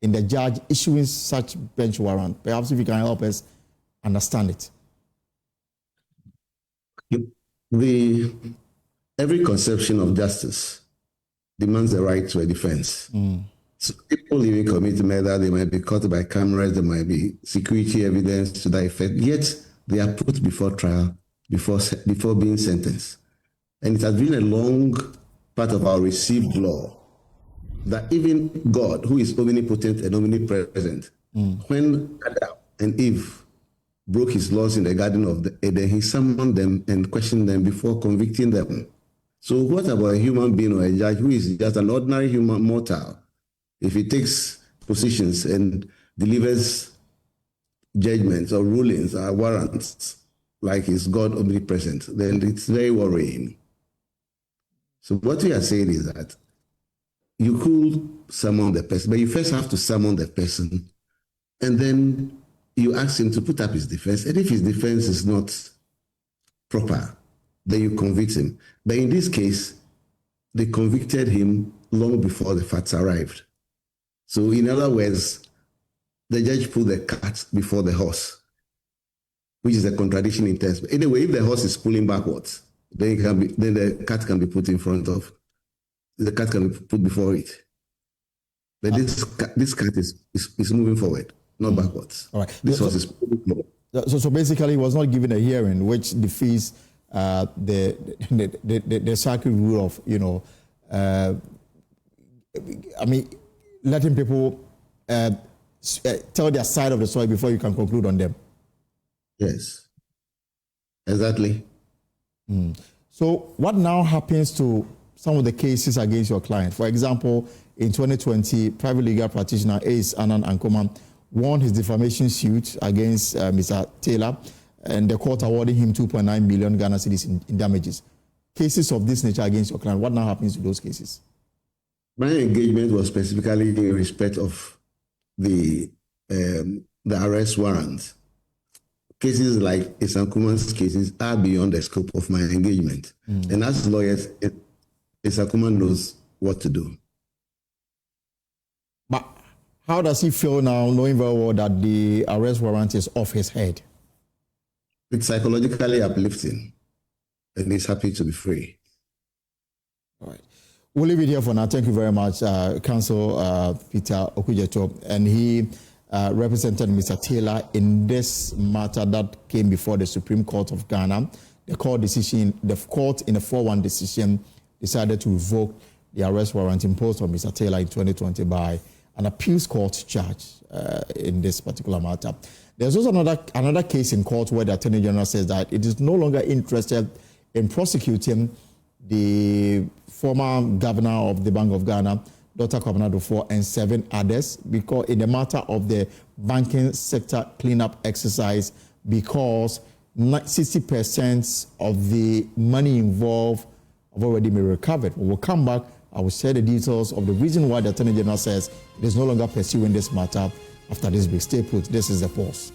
in the judge issuing such bench warrant. Perhaps if you can help us understand it. Every conception of justice demands the right to a defense. So people even commit murder, they might be caught by cameras, there might be security evidence to that effect, yet they are put before trial, before being sentenced. And it has been a long part of our received law that even God, who is omnipotent and omnipresent, when Adam and Eve broke his laws in the Garden of Eden, he summoned them and questioned them before convicting them. So what about a human being or a judge who is just an ordinary human mortal? If he takes positions and delivers judgments or rulings or warrants like is God omnipresent, then it's very worrying. So what we are saying is that you could summon the person, but you first have to summon the person, and then you ask him to put up his defense. And if his defense is not proper, then you convict him. But in this case, they convicted him long before the facts arrived. So in other words, the judge put the cart before the horse, which is a contradiction in terms. But anyway, if the horse is pulling backwards, then the cart can be put in front of, the cart can be put before it. But this cart is moving forward, not backwards. All right. This horse is moving forward. So basically, he was not given a hearing, which defeats the circuit rule of, letting people tell their side of the story before you can conclude on them. Yes, exactly. So what now happens to some of the cases against your client? For example, in 2020, private legal practitioner Ace Anand Ankoma won his defamation suit against Mr. Taylor, and the court awarding him 2.9 million Ghana cedis in damages. Cases of this nature against your client, what now happens to those cases? My engagement was specifically in respect of the arrest warrant. Cases like Sakumono's cases are beyond the scope of my engagement. And as lawyers, Sakumono knows what to do. But how does he feel now, knowing very well that the arrest warrant is off his head? It's psychologically uplifting, and he's happy to be free. All right. We'll leave it here for now. Thank you very much, Council Peter Okujeto. And he represented Mr. Taylor in this matter that came before the Supreme Court of Ghana. The court in a 4-1 decision decided to revoke the arrest warrant imposed on Mr. Taylor in 2020 by an appeals court judge in this particular matter. There's also another case in court where the Attorney General says that it is no longer interested in prosecuting the former governor of the Bank of Ghana, Dr. Kwabena Dufo, and 7 others, because in the matter of the banking sector cleanup exercise, because 60% of the money involved have already been recovered. When we'll come back, I will share the details of the reason why the Attorney General says it is no longer pursuing this matter after this big stay put. This is the pause.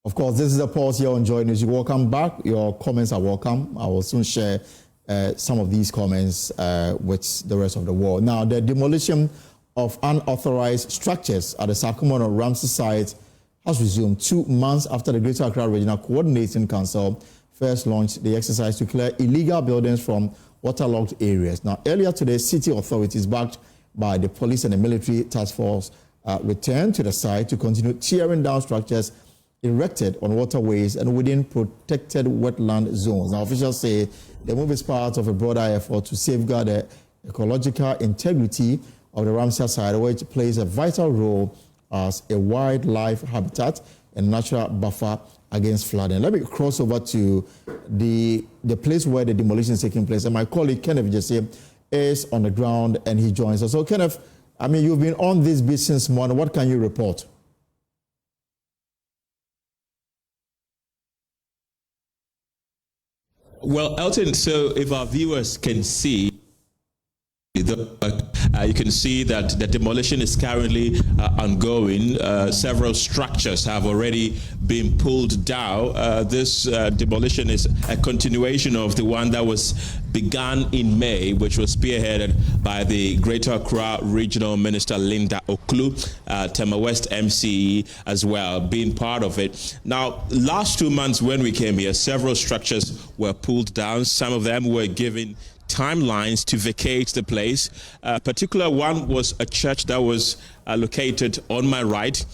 Of course, this is the pause here on JoyNews. You're welcome back. Your comments are welcome. I will soon share some of these comments with the rest of the world. Now, the demolition of unauthorized structures at the Sakumono Ramsey site has resumed 2 months after the Greater Accra Regional Coordinating Council first launched the exercise to clear illegal buildings from waterlogged areas. Now, earlier today, city authorities, backed by the police and the military task force, returned to the site to continue tearing down structures erected on waterways and within protected wetland zones. Now, officials say the move is part of a broader effort to safeguard the ecological integrity of the Ramsey site, which plays a vital role as a wildlife habitat and natural buffer against flooding. Let me cross over to the place where the demolition is taking place. And my colleague, Kenneth Jesse, is on the ground and he joins us. So, Kenneth, I mean, you've been on this business morning. What can you report? Well, Elton, so if our viewers can see, you can see that the demolition is currently ongoing. Several structures have already been pulled down. This demolition is a continuation of the one that was begun in May, which was spearheaded by the Greater Accra Regional Minister Linda Oklu, Tema West MCE as well, being part of it. Now, last 2 months when we came here, several structures were pulled down. Some of them were given timelines to vacate the place. Particular one was a church that was located on my right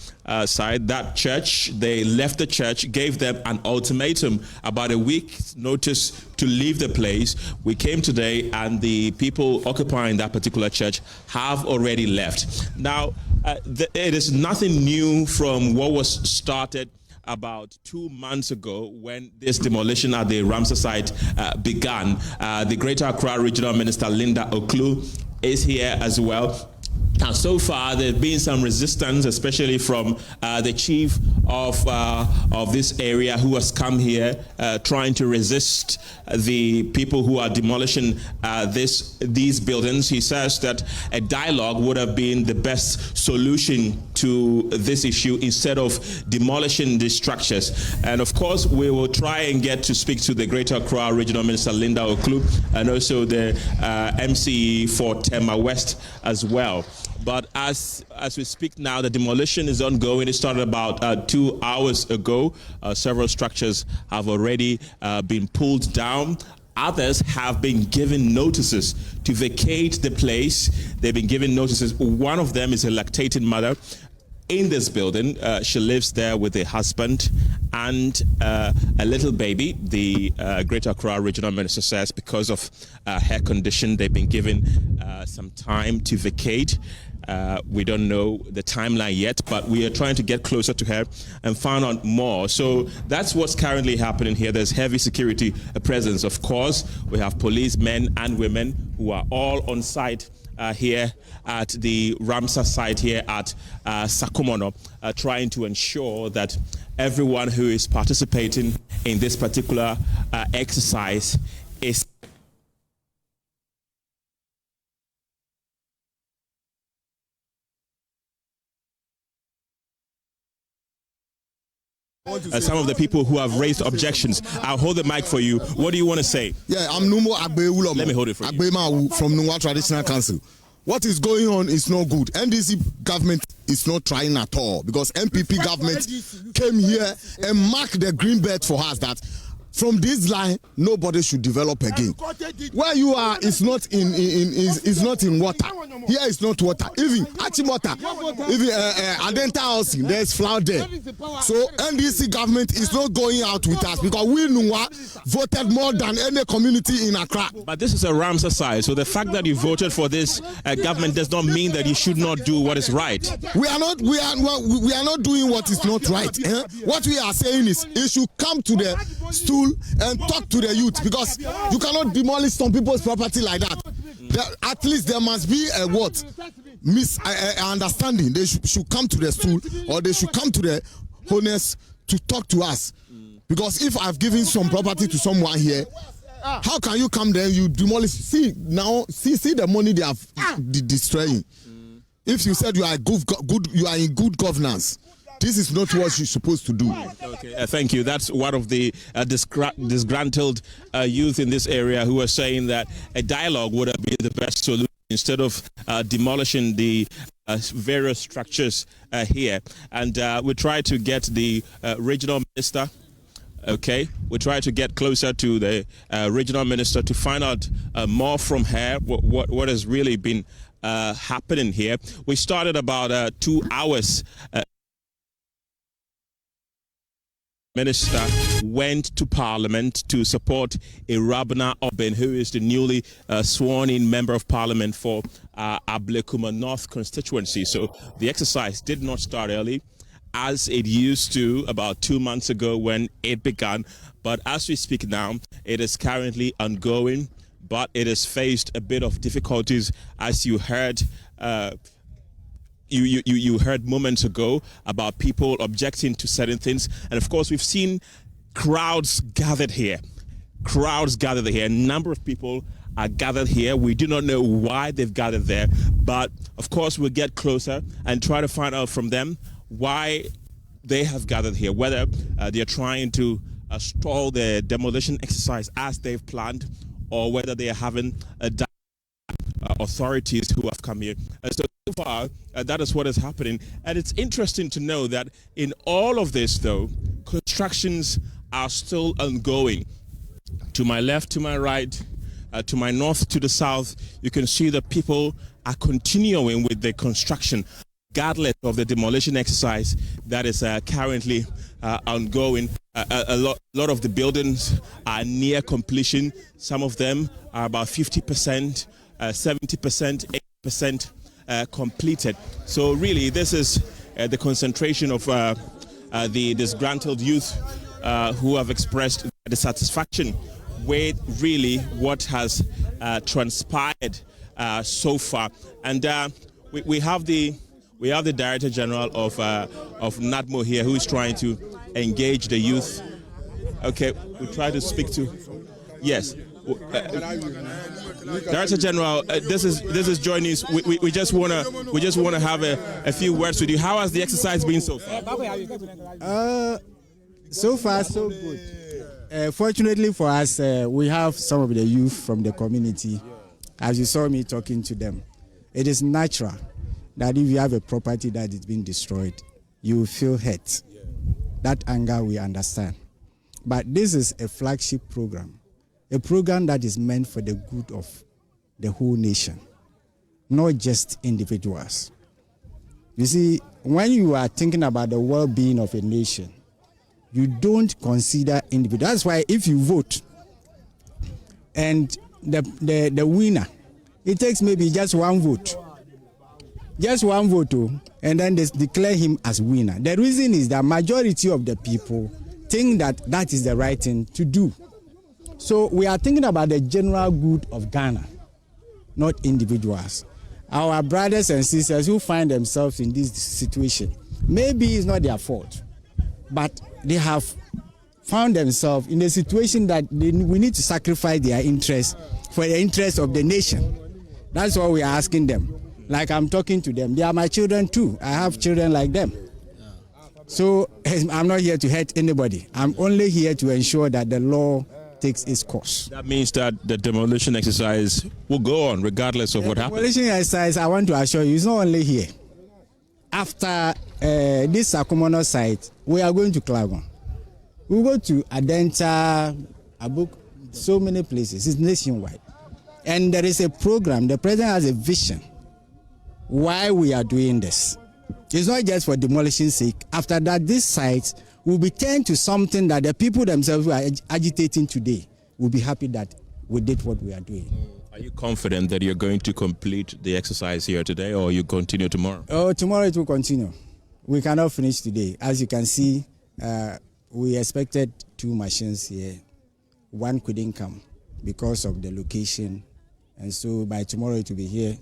side. That church, they left the church, gave them an ultimatum, about a week's notice to leave the place. We came today and the people occupying that particular church have already left. Now, it is nothing new from what was started about 2 months ago when this demolition at the Ramsey site began. The Greater Accra Regional Minister Linda Oklu is here as well. Now, so far, there's been some resistance, especially from the chief of this area, who has come here trying to resist the people who are demolishing these buildings. He says that a dialogue would have been the best solution to this issue instead of demolishing these structures. And of course, we will try and get to speak to the Greater Accra Regional Minister Linda Oklu and also the MCE for Tema West as well. But as we speak now, the demolition is ongoing. It started about 2 hours ago. Several structures have already been pulled down. Others have been given notices to vacate the place. They've been given notices. One of them is a lactating mother in this building. She lives there with a husband and a little baby. The Greater Accra Regional Minister says because of her condition, they've been given some time to vacate. We don't know the timeline yet, but we are trying to get closer to her and find out more. So that's what's currently happening here. There's heavy security presence. Of course, we have policemen and women who are all on site here at the Ramsey site here at Sakumono, trying to ensure that everyone who is participating in this particular exercise is some of the people who have raised objections. I'll hold the mic for you. What do you want to say? Yeah, I'm Numo Agbe. Let me hold it for you. Agbe from Nungwa Traditional Council. What is going on is not good. NDC government is not trying at all because MPP government came here and marked the green belt for us that From this line, nobody should develop again. Where you are is not in water. Here is not water. Even Achimota, even Adenta housing, there's flood there. So NDC government is not going out with us because we voted more than any community in Accra. But this is a Ramsar side, so the fact that you voted for this government does not mean that you should not do what is right. We are not doing what is not right. What we are saying is it should come to the stool and talk to the youth, because you cannot demolish some people's property like that. At least there must be a misunderstanding. They should come to the stool, or they should come to the owners to talk to us. Because if I've given some property to someone here, how can you come there, you demolish? See the money they are destroying. If you said you are you are in good governance, this is not what you're supposed to do. Okay, thank you. That's one of the disgruntled youth in this area who are saying that a dialogue would have been the best solution instead of demolishing the various structures here. And we try to get the regional minister. Okay, we try to get closer to the regional minister to find out more from her what has really been happening here. We started about 2 hours. Minister went to Parliament to support Irabna Oben, who is the newly sworn-in member of Parliament for Ablekuma North constituency. So the exercise did not start early, as it used to about 2 months ago when it began. But as we speak now, it is currently ongoing, but it has faced a bit of difficulties, as you heard. You heard moments ago about people objecting to certain things. And of course, we've seen crowds gathered here. A number of people are gathered here. We do not know why they've gathered there. But of course, we'll get closer and try to find out from them why they have gathered here, whether they're trying to stall the demolition exercise as they've planned, or whether they are having a authorities who have come here. So far, that is what is happening. And it's interesting to know that in all of this, though, constructions are still ongoing. To my left, to my right, to my north, to the south, you can see that people are continuing with the construction, regardless of the demolition exercise that is currently ongoing. A lot of the buildings are near completion. Some of them are about 50%, 70%, 80% completed. So really, this is the concentration of the disgruntled youth who have expressed dissatisfaction with really what has transpired so far. And we have the Director General of NADMO here, who is trying to engage the youth. Okay, we try to speak to. Yes. Director General, this is JoyNews. We just wanna have a few words with you. How has the exercise been so far? So far, so good. Fortunately for us, we have some of the youth from the community. As you saw me talking to them, it is natural that if you have a property that is being destroyed, you will feel hurt. That anger we understand. But this is a flagship program. A program that is meant for the good of the whole nation, not just individuals. You see, when you are thinking about the well-being of a nation, you don't consider individuals. That's why if you vote and the winner, it takes maybe just one vote. Just one vote, and then they declare him as winner. The reason is that majority of the people think that that is the right thing to do. So we are thinking about the general good of Ghana, not individuals. Our brothers and sisters who find themselves in this situation, maybe it's not their fault, but they have found themselves in a situation that we need to sacrifice their interests for the interest of the nation. That's what we are asking them. Like I'm talking to them. They are my children too. I have children like them. So I'm not here to hurt anybody. I'm only here to ensure that the law takes its course. That means that the demolition exercise will go on regardless of what happens. Demolition exercise, I want to assure you, is not only here. After this Sakumono site, we are going to Klagon. We go to Adenta, Abuk, so many places. It's nationwide. And there is a program. The president has a vision why we are doing this. It's not just for demolition's sake. After that, this site will be turned to something that the people themselves who are agitating today will be happy that we did what we are doing. Are you confident that you're going to complete the exercise here today, or you continue tomorrow? Oh, tomorrow it will continue. We cannot finish today. As you can see, we expected 2 machines here. One couldn't come because of the location. And so by tomorrow it will be here,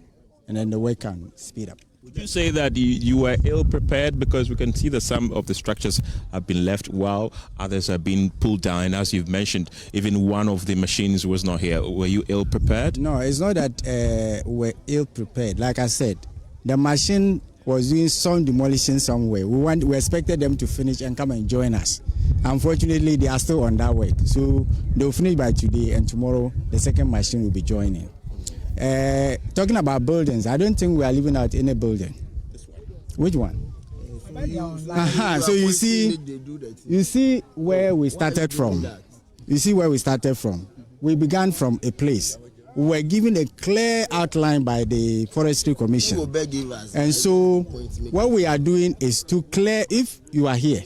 and then the work can speed up. Would you say that you were ill prepared, because we can see that some of the structures have been left while others have been pulled down, and as you've mentioned, even one of the machines was not here. Were you ill prepared? No, it's not that we're ill prepared. Like I said, the machine was doing some demolition somewhere. We expected them to finish and come and join us. Unfortunately, they are still on that work. So they'll finish by today, and tomorrow the second machine will be joining. Talking about buildings, I don't think we are leaving out any building. This one. Which one? So you see where we started from. You see where we started from. We began from a place. We were given a clear outline by the Forestry Commission. And so what we are doing is to clear, if you are here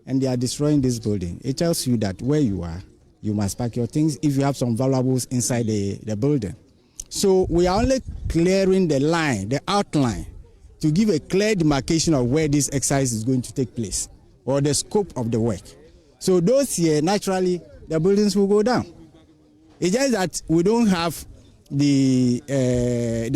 and they are destroying this building, it tells you that where you are, you must pack your things if you have some valuables inside the building. So we are only clearing the line, the outline, to give a clear demarcation of where this exercise is going to take place, or the scope of the work. So those here, naturally, the buildings will go down. It's just that we don't have the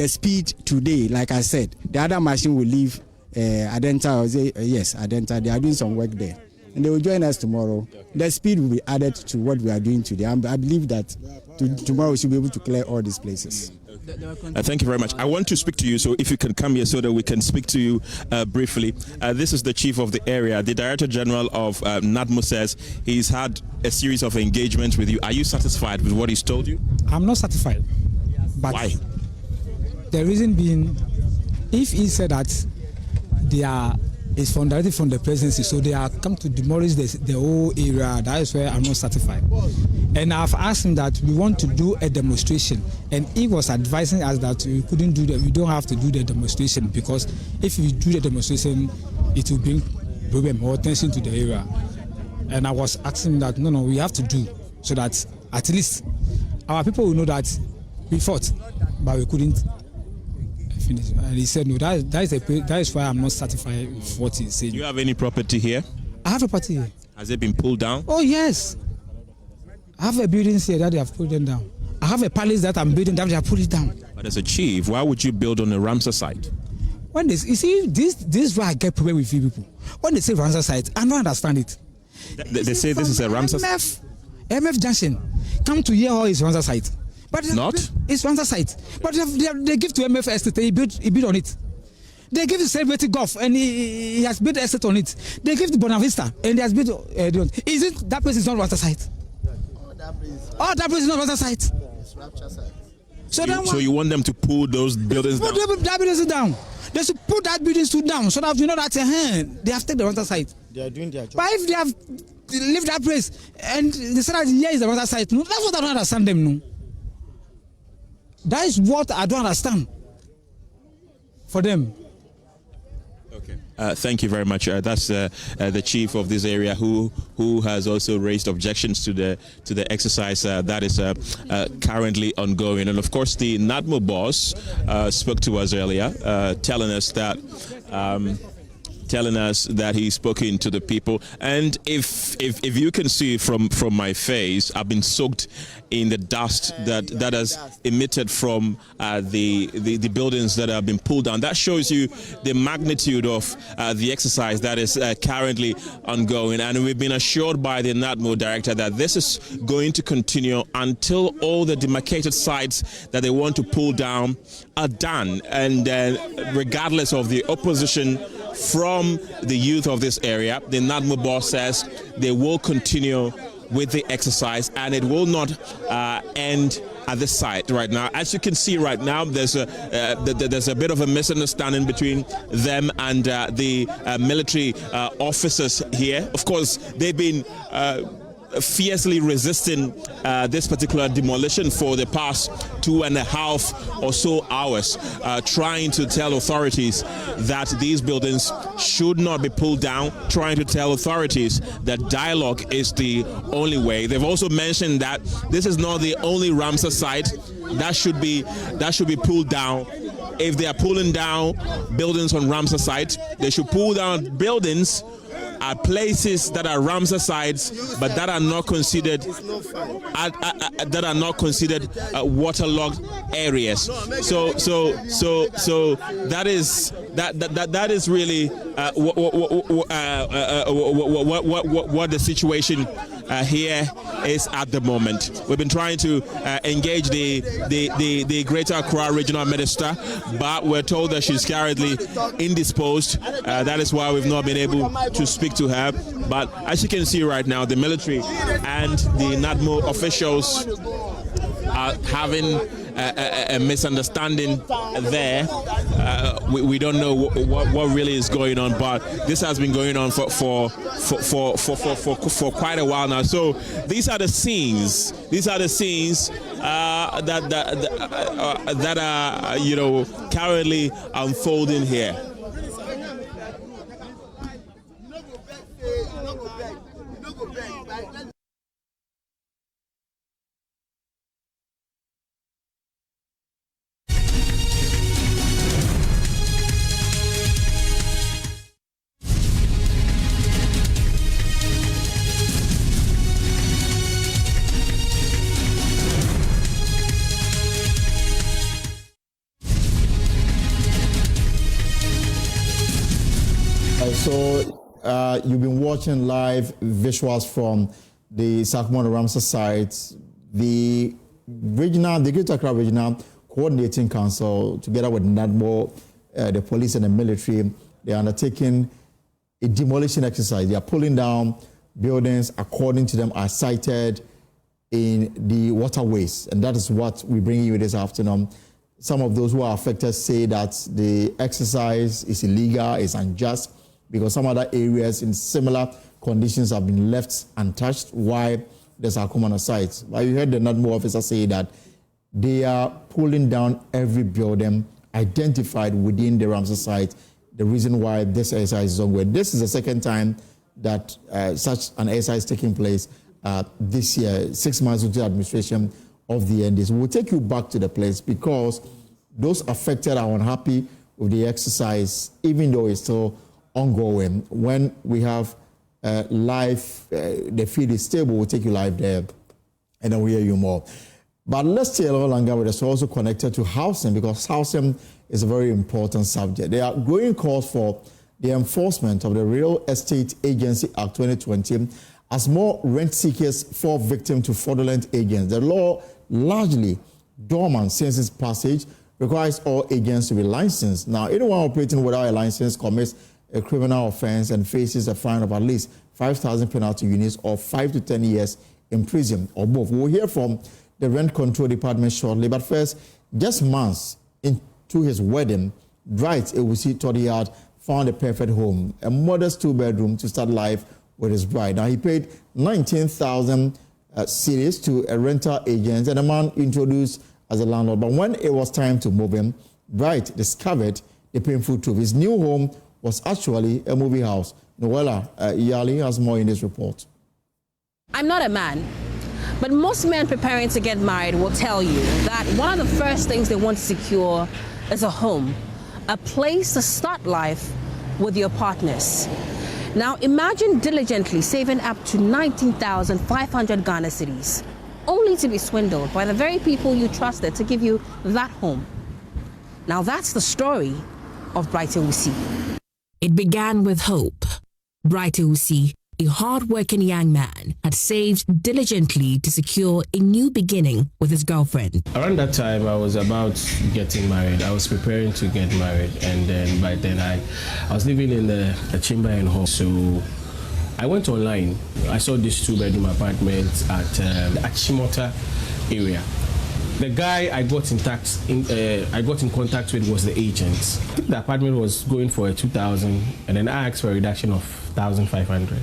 speed today. Like I said, the other machine will leave Adenta. Yes, Adenta. They are doing some work there, and they will join us tomorrow. The speed will be added to what we are doing today. I believe that tomorrow we should be able to clear all these places. Thank you very much. I want to speak to you, so if you can come here so that we can speak to you briefly. This is the chief of the area. The Director General of NADMO says he's had a series of engagements with you. Are you satisfied with what he's told you? I'm not satisfied. But why? The reason being, if he said that it's directly from the presidency, so they are come to demolish the whole area, that is where I'm not satisfied. And I've asked him that we want to do a demonstration, and he was advising us that we couldn't do that. We don't have to do the demonstration, because if we do the demonstration, it will bring problem or tension to the area. And I was asking him that no, we have to do, so that at least our people will know that we fought, but we couldn't finish. And he said no, that is why I'm not satisfied with what he said. Do you have any property here? I have a property here. Has it been pulled down? Oh yes. I have a building here that they have pulled them down. I have a palace that I'm building that they have pulled it down. But as a chief, why would you build on a Ramsar site? When you see, this is why I get problem with you people. When they say Ramsar site, I don't understand it. They say this is a Ramsar site? MF Junction. Come to here, all is Ramsar site. But it's Ramsar site. But they give to MF Estate, he built on it. They give to Celebrity Golf, and he has built estate on it. They give to Bonavista, and he has built. Is it that place is not Ramsar site? Oh, that place is not Ramsar site. It's Rapture site. So you want them to pull those buildings down? Put that buildings down. They should put that buildings down, so that you know that they have taken the Ramsar site. They are doing their job. But if they have left that place and they said that here is the Ramsar site, no, that's what I don't understand them. No. That is what I don't understand for them. Okay. Thank you very much. That's the chief of this area who has also raised objections to the exercise that is currently ongoing. And of course, the NADMO boss spoke to us earlier, telling us that he's spoken to the people. And if you can see from my face, I've been soaked in the dust that has emitted from the buildings that have been pulled down. That shows you the magnitude of the exercise that is currently ongoing. And we've been assured by the NADMO director that this is going to continue until all the demarcated sites that they want to pull down are done. And regardless of the opposition from the youth of this area, the NADMO boss says they will continue with the exercise, and it will not end at the site right now. As you can see right now, there's a bit of a misunderstanding between them and the military officers here. Of course, they've been fiercely resisting this particular demolition for the past 2.5 or so hours, trying to tell authorities that these buildings should not be pulled down, trying to tell authorities that dialogue is the only way. They've also mentioned that this is not the only Ramsar site that should be pulled down. If they are pulling down buildings on Ramsar site, they should pull down buildings at places that are Ramsar sites, but that are not considered waterlogged areas. So that is really what the situation here is at the moment. We've been trying to engage the Greater Accra Regional Minister, but we're told that she's currently indisposed. That is why we've not been able to speak to her. But as you can see right now, the military and the NADMO officials are having a misunderstanding there. We don't know what really is going on, but this has been going on for quite a while now. So these are the scenes. These are the scenes that are currently unfolding here. So you've been watching live visuals from the Sakumono Ramsar site. The Greater Accra Regional Coordinating Council, together with NADMO, the police and the military, they are undertaking a demolition exercise. They are pulling down buildings according to them are cited in the waterways, and that is what we bring you this afternoon. Some of those who are affected say that the exercise is illegal, is unjust, because some other areas in similar conditions have been left untouched while there's a common site. But you heard the NADMO officer say that they are pulling down every building identified within the Ramsar site. The reason why this exercise is ongoing. This is the second time that such an exercise is taking place this year, 6 months into the administration of the NDs. We'll take you back to the place because those affected are unhappy with the exercise, even though it's still ongoing. When we have live, the feed is stable, we'll take you live there and then we'll hear you more. But let's stay a little longer with us, also connected to housing, because housing is a very important subject. There are growing calls for the enforcement of the Real Estate Agency Act 2020 as more rent seekers fall victim to fraudulent agents. The law, largely dormant since its passage, requires all agents to be licensed. Now, anyone operating without a license commits a criminal offense and faces a fine of at least 5,000 penalty units or 5 to 10 years in prison or both. We'll hear from the Rent Control Department shortly, but first, just months into his wedding, Bright Ewusi thought he had found a perfect home, a modest 2-bedroom to start life with his bride. Now, he paid 19,000 cedis to a rental agent and a man introduced as a landlord. But when it was time to move him, Bright discovered the painful truth. His new home was actually a movie house. Noella Yali has more in this report. I'm not a man, but most men preparing to get married will tell you that one of the first things they want to secure is a home, a place to start life with your partners. Now imagine diligently saving up to 19,500 Ghana cedis, only to be swindled by the very people you trusted to give you that home. Now that's the story of Bright Ewusi. It began with hope. Bright Ewusi, a hard-working young man, had saved diligently to secure a new beginning with his girlfriend. Around that time, I was about getting married. I was preparing to get married, and then by then I was living in a chamber and hall. So I went online. I saw this 2-bedroom apartment at Chimota area. The guy I got in contact with was the agent. I think the apartment was going for a 2,000, and then I asked for a reduction of 1,500.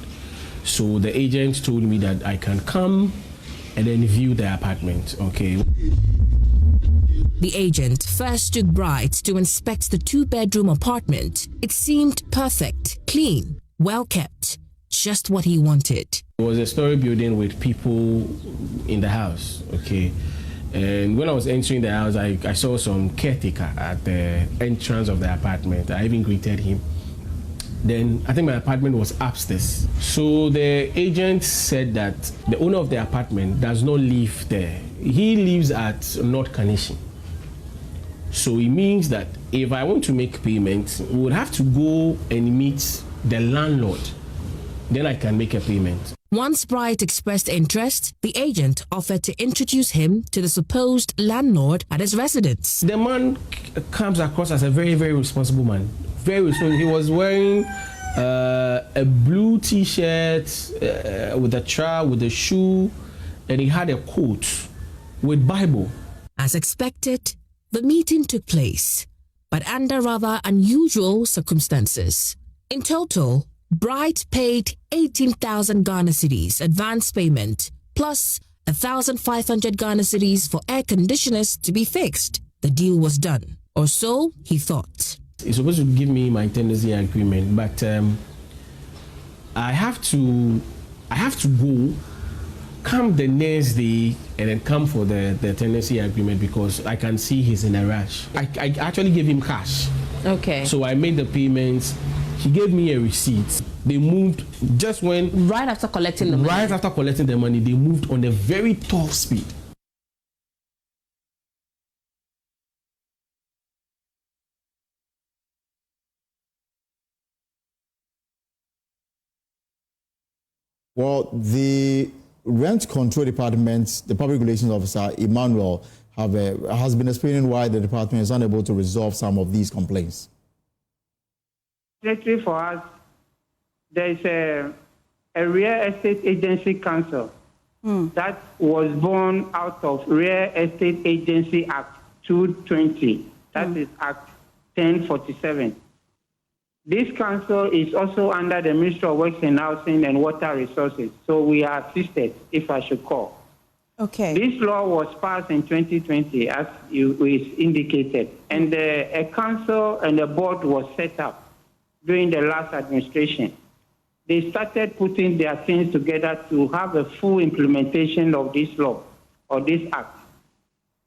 So the agent told me that I can come and then view the apartment. Okay. The agent first took Bright to inspect the 2-bedroom apartment. It seemed perfect, clean, well kept, just what he wanted. It was a story building with people in the house, okay? And when I was entering the house, I saw some caretaker at the entrance of the apartment. I even greeted him. Then I think my apartment was upstairs. So the agent said that the owner of the apartment does not live there. He lives at North Kanishin. So it means that if I want to make payments, we would have to go and meet the landlord. Then I can make a payment. Once Bright expressed interest, the agent offered to introduce him to the supposed landlord at his residence. The man comes across as a very, very responsible man. Very responsible. He was wearing a blue T-shirt with a trowel, with a shoe, and he had a coat with Bible. As expected, the meeting took place, but under rather unusual circumstances. In total, Bright paid 18,000 Ghana cedis advance payment, plus 1,500 Ghana cedis for air conditioners to be fixed. The deal was done, or so he thought. He's supposed to give me my tenancy agreement, but I have to go, come the next day, and then come for the tenancy agreement because I can see he's in a rush. I actually gave him cash. Okay. So I made the payments. He gave me a receipt. They moved just when... Right after collecting the money? Right after collecting the money, they moved on a very top speed. Well, the Rent Control Department, the Public Relations Officer, Emmanuel, has been explaining why the department is unable to resolve some of these complaints. Fortunately for us, there is a Real Estate Agency Council that was born out of Real Estate Agency Act 220. That is Act 1047. This council is also under the Ministry of Works and Housing and Water Resources, so we are assisted, if I should call. Okay. This law was passed in 2020, as is indicated, and a council and a board was set up during the last administration. They started putting their things together to have a full implementation of this law or this act.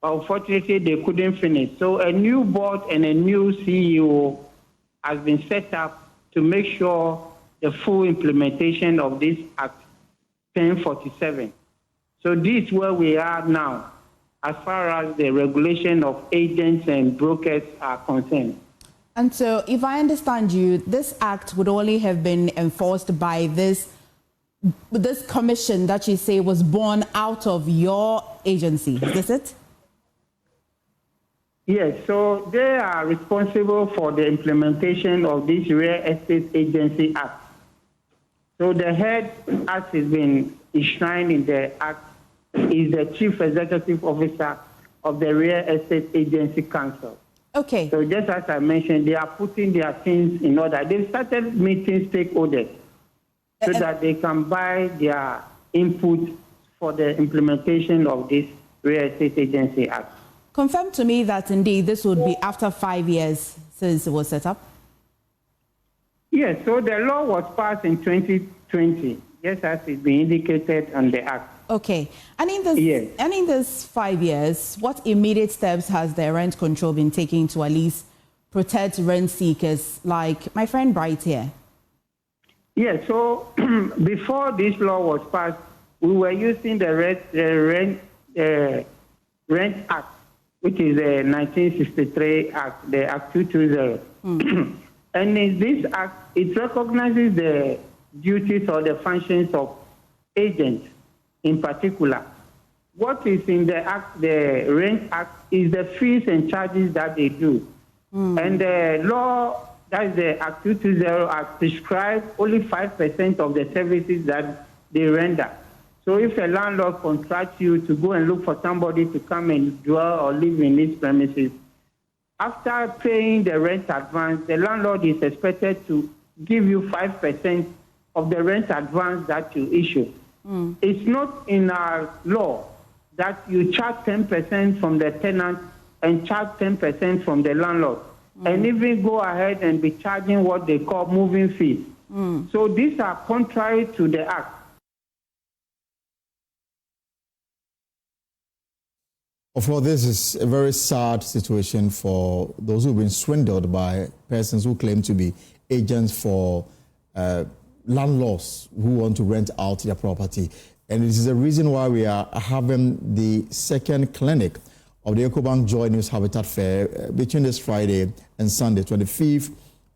Unfortunately, they couldn't finish. So a new board and a new CEO has been set up to make sure the full implementation of this Act 1047. So this is where we are now, as far as the regulation of agents and brokers are concerned. And so, if I understand you, this act would only have been enforced by this commission that you say was born out of your agency. Is this it? Yes, so they are responsible for the implementation of this Real Estate Agency Act. So the head, as has been enshrined in the Act, is the Chief Executive Officer of the Real Estate Agency Council. Okay. So just as I mentioned, they are putting their things in order. They've started meeting stakeholders so that they can buy their input for the implementation of this Real Estate Agency Act. Confirm to me that indeed this would be after 5 years since it was set up? Yes, so the law was passed in 2020, just as it's been indicated on the Act. Okay. And in this 5 years, what immediate steps has the rent control been taking to at least protect rent seekers like my friend Bright here? Yes, so before this law was passed, we were using the Rent Act, which is the 1963 Act, the Act 220. And in this Act, it recognizes the duties or the functions of agents in particular. What is in the Act, the Rent Act, is the fees and charges that they do. And the law That's the Act 220 Act prescribes only 5% of the services that they render. So if a landlord contracts you to go and look for somebody to come and dwell or live in these premises, after paying the rent advance, the landlord is expected to give you 5% of the rent advance that you issue. It's not in our law that you charge 10% from the tenant and charge 10% from the landlord, and even go ahead and be charging what they call moving fees. So these are contrary to the Act. Of course, this is a very sad situation for those who've been swindled by persons who claim to be agents for landlords who want to rent out their property. And this is the reason why we are having the second clinic of the EcoBank JoyNews Habitat Fair between this Friday and Sunday, 25th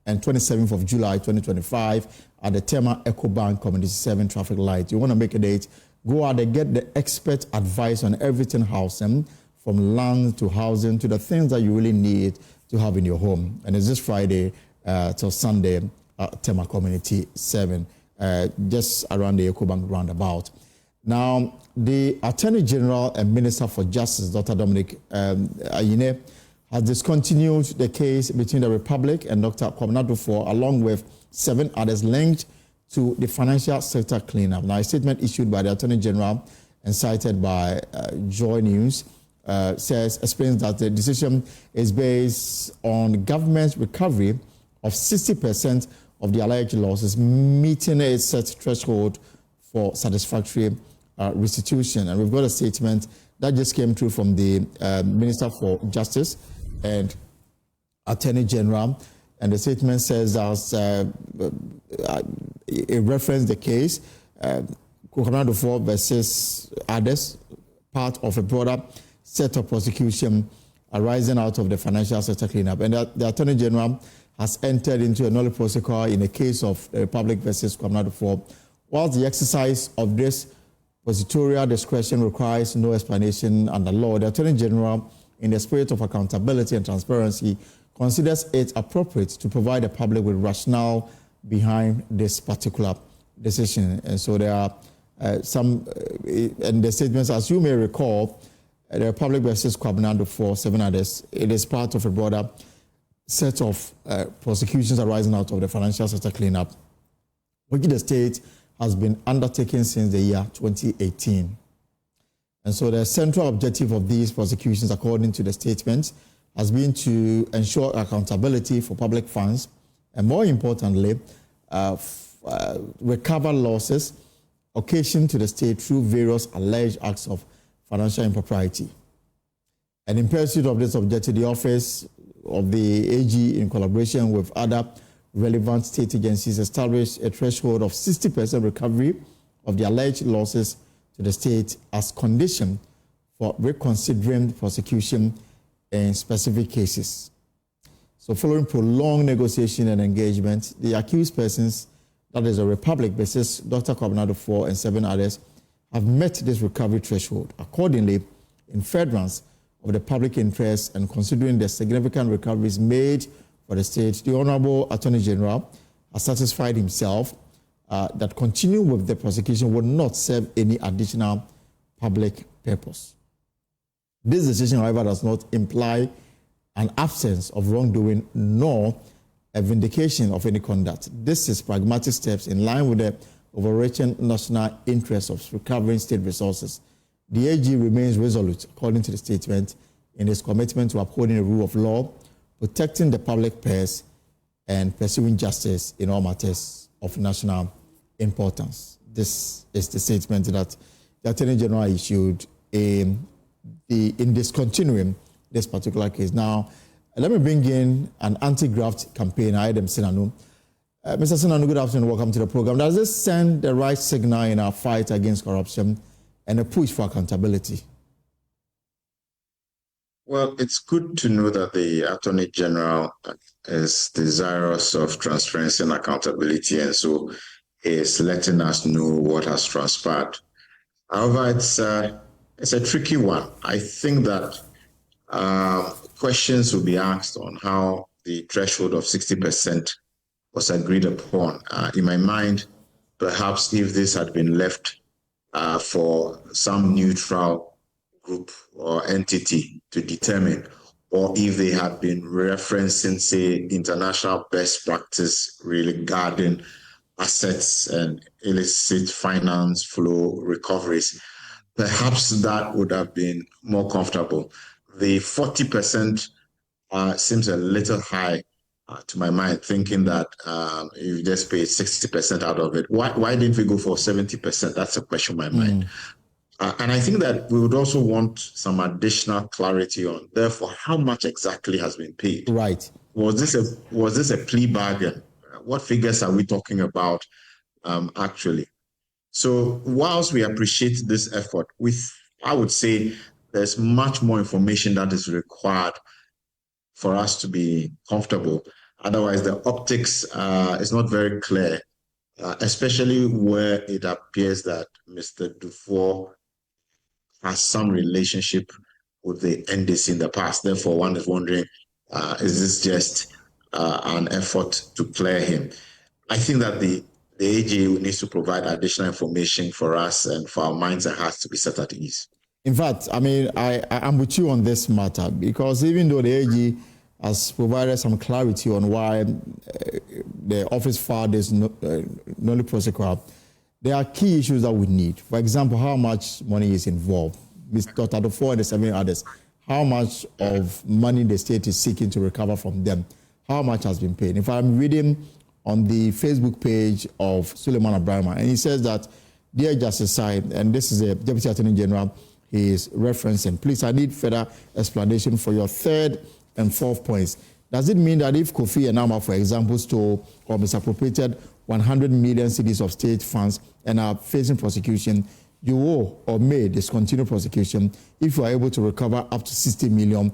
and 27th of July 2025 at the Tema EcoBank Community 7 traffic light. You want to make a date, go out and get the expert advice on everything housing, from land to housing to the things that you really need to have in your home. And it's this Friday till Sunday at Tema Community 7, just around the EcoBank roundabout. Now, the Attorney General and Minister for Justice, Dr. Dominic Ayine, has discontinued the case between the Republic and Dr. Kwabena Duffuor, along with 7 others linked to the financial sector cleanup. Now, a statement issued by the Attorney General and cited by JoyNews explains that the decision is based on government's recovery of 60% of the alleged losses, meeting a set threshold for satisfactory restitution. And we've got a statement that just came through from the Minister for Justice and Attorney General. And the statement says that it referenced the case, Kwabena Duffuor versus others, part of a broader set of prosecution arising out of the financial sector cleanup. And the Attorney General has entered into a nolle prosequi in a case of the Republic versus Kwabena Duffuor. Whilst the exercise of this prosecutorial discretion requires no explanation under law, the Attorney General, in the spirit of accountability and transparency, considers it appropriate to provide the public with rationale behind this particular decision. And so there are some, and the statements, as you may recall, the Republic versus Kwabena Duffuor, 7 others, it is part of a broader set of prosecutions arising out of the financial sector cleanup, which the state has been undertaken since the year 2018. And so the central objective of these prosecutions, according to the statement, has been to ensure accountability for public funds and, more importantly, recover losses occasioned to the state through various alleged acts of financial impropriety. And in pursuit of this objective, the Office of the AG, in collaboration with other relevant state agencies, established a threshold of 60% recovery of the alleged losses to the state as condition for reconsidering prosecution in specific cases. So following prolonged negotiation and engagement, the accused persons, that is the Republic versus Dr. Kwabena Duffuor and 7 others, have met this recovery threshold. Accordingly, in furtherance of the public interest and considering the significant recoveries made for the state, the Honorable Attorney General has satisfied himself that continuing with the prosecution would not serve any additional public purpose. This decision, however, does not imply an absence of wrongdoing nor a vindication of any conduct. This is pragmatic steps in line with the overarching national interest of recovering state resources. The AG remains resolute, according to the statement, in its commitment to upholding the rule of law, protecting the public purse, and pursuing justice in all matters of national importance. This is the statement that the Attorney General issued in discontinuing this particular case. Now, let me bring in an anti-graft campaign. I am Sinanu. Mr. Sinanu, good afternoon. Welcome to the program. Does this send the right signal in our fight against corruption and a push for accountability? Well, it's good to know that the Attorney General is desirous of transparency and accountability, and so is letting us know what has transpired. However, it's a tricky one. I think that questions will be asked on how the threshold of 60% was agreed upon. In my mind, perhaps if this had been left for some neutral group or entity to determine, or if they had been referencing, say, international best practice regarding assets and illicit finance flow recoveries, perhaps that would have been more comfortable. The 40% seems a little high to my mind, thinking that you just paid 60% out of it. Why didn't we go for 70%? That's a question in my mind. And I think that we would also want some additional clarity on, therefore, how much exactly has been paid. Right. Was this a plea bargain? What figures are we talking about actually? So whilst we appreciate this effort, I would say there's much more information that is required for us to be comfortable. Otherwise, the optics is not very clear, especially where it appears that Mr. Dufour has some relationship with the NDC in the past. Therefore, one is wondering, is this just an effort to clear him? I think that the AG needs to provide additional information for us and for our minds and hearts to be set at ease. In fact, I mean, I'm with you on this matter, because even though the AG has provided some clarity on why the office filed this nollie prosequi, there are key issues that we need. For example, how much money is involved? Dr. Dufour and the 7 others, how much of money the state is seeking to recover from them? How much has been paid? If I'm reading on the Facebook page of Suleiman Abrahama, and he says that, dear Justice Side, and this is a Deputy Attorney General he is referencing, please, I need further explanation for your 3rd and 4th points. Does it mean that if Kofi Enama, for example, stole or misappropriated 100 million cedis of state funds and are facing prosecution, you will or may discontinue prosecution if you are able to recover up to 60 million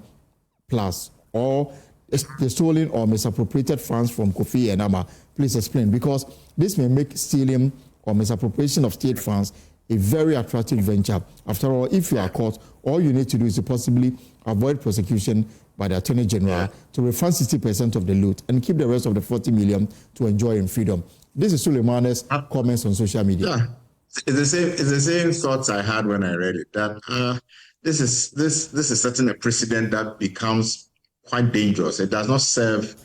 plus? Or the stolen or misappropriated funds from Kofi Enama? Please explain, because this may make stealing or misappropriation of state funds a very attractive venture. After all, if you are caught, all you need to do is to possibly avoid prosecution by the Attorney General, to refund 60% of the loot and keep the rest of the 40 million to enjoy in freedom. This is Suleiman's comments on social media. Yeah. It's the same thoughts I had when I read it, that this is setting a precedent that becomes quite dangerous. It does not serve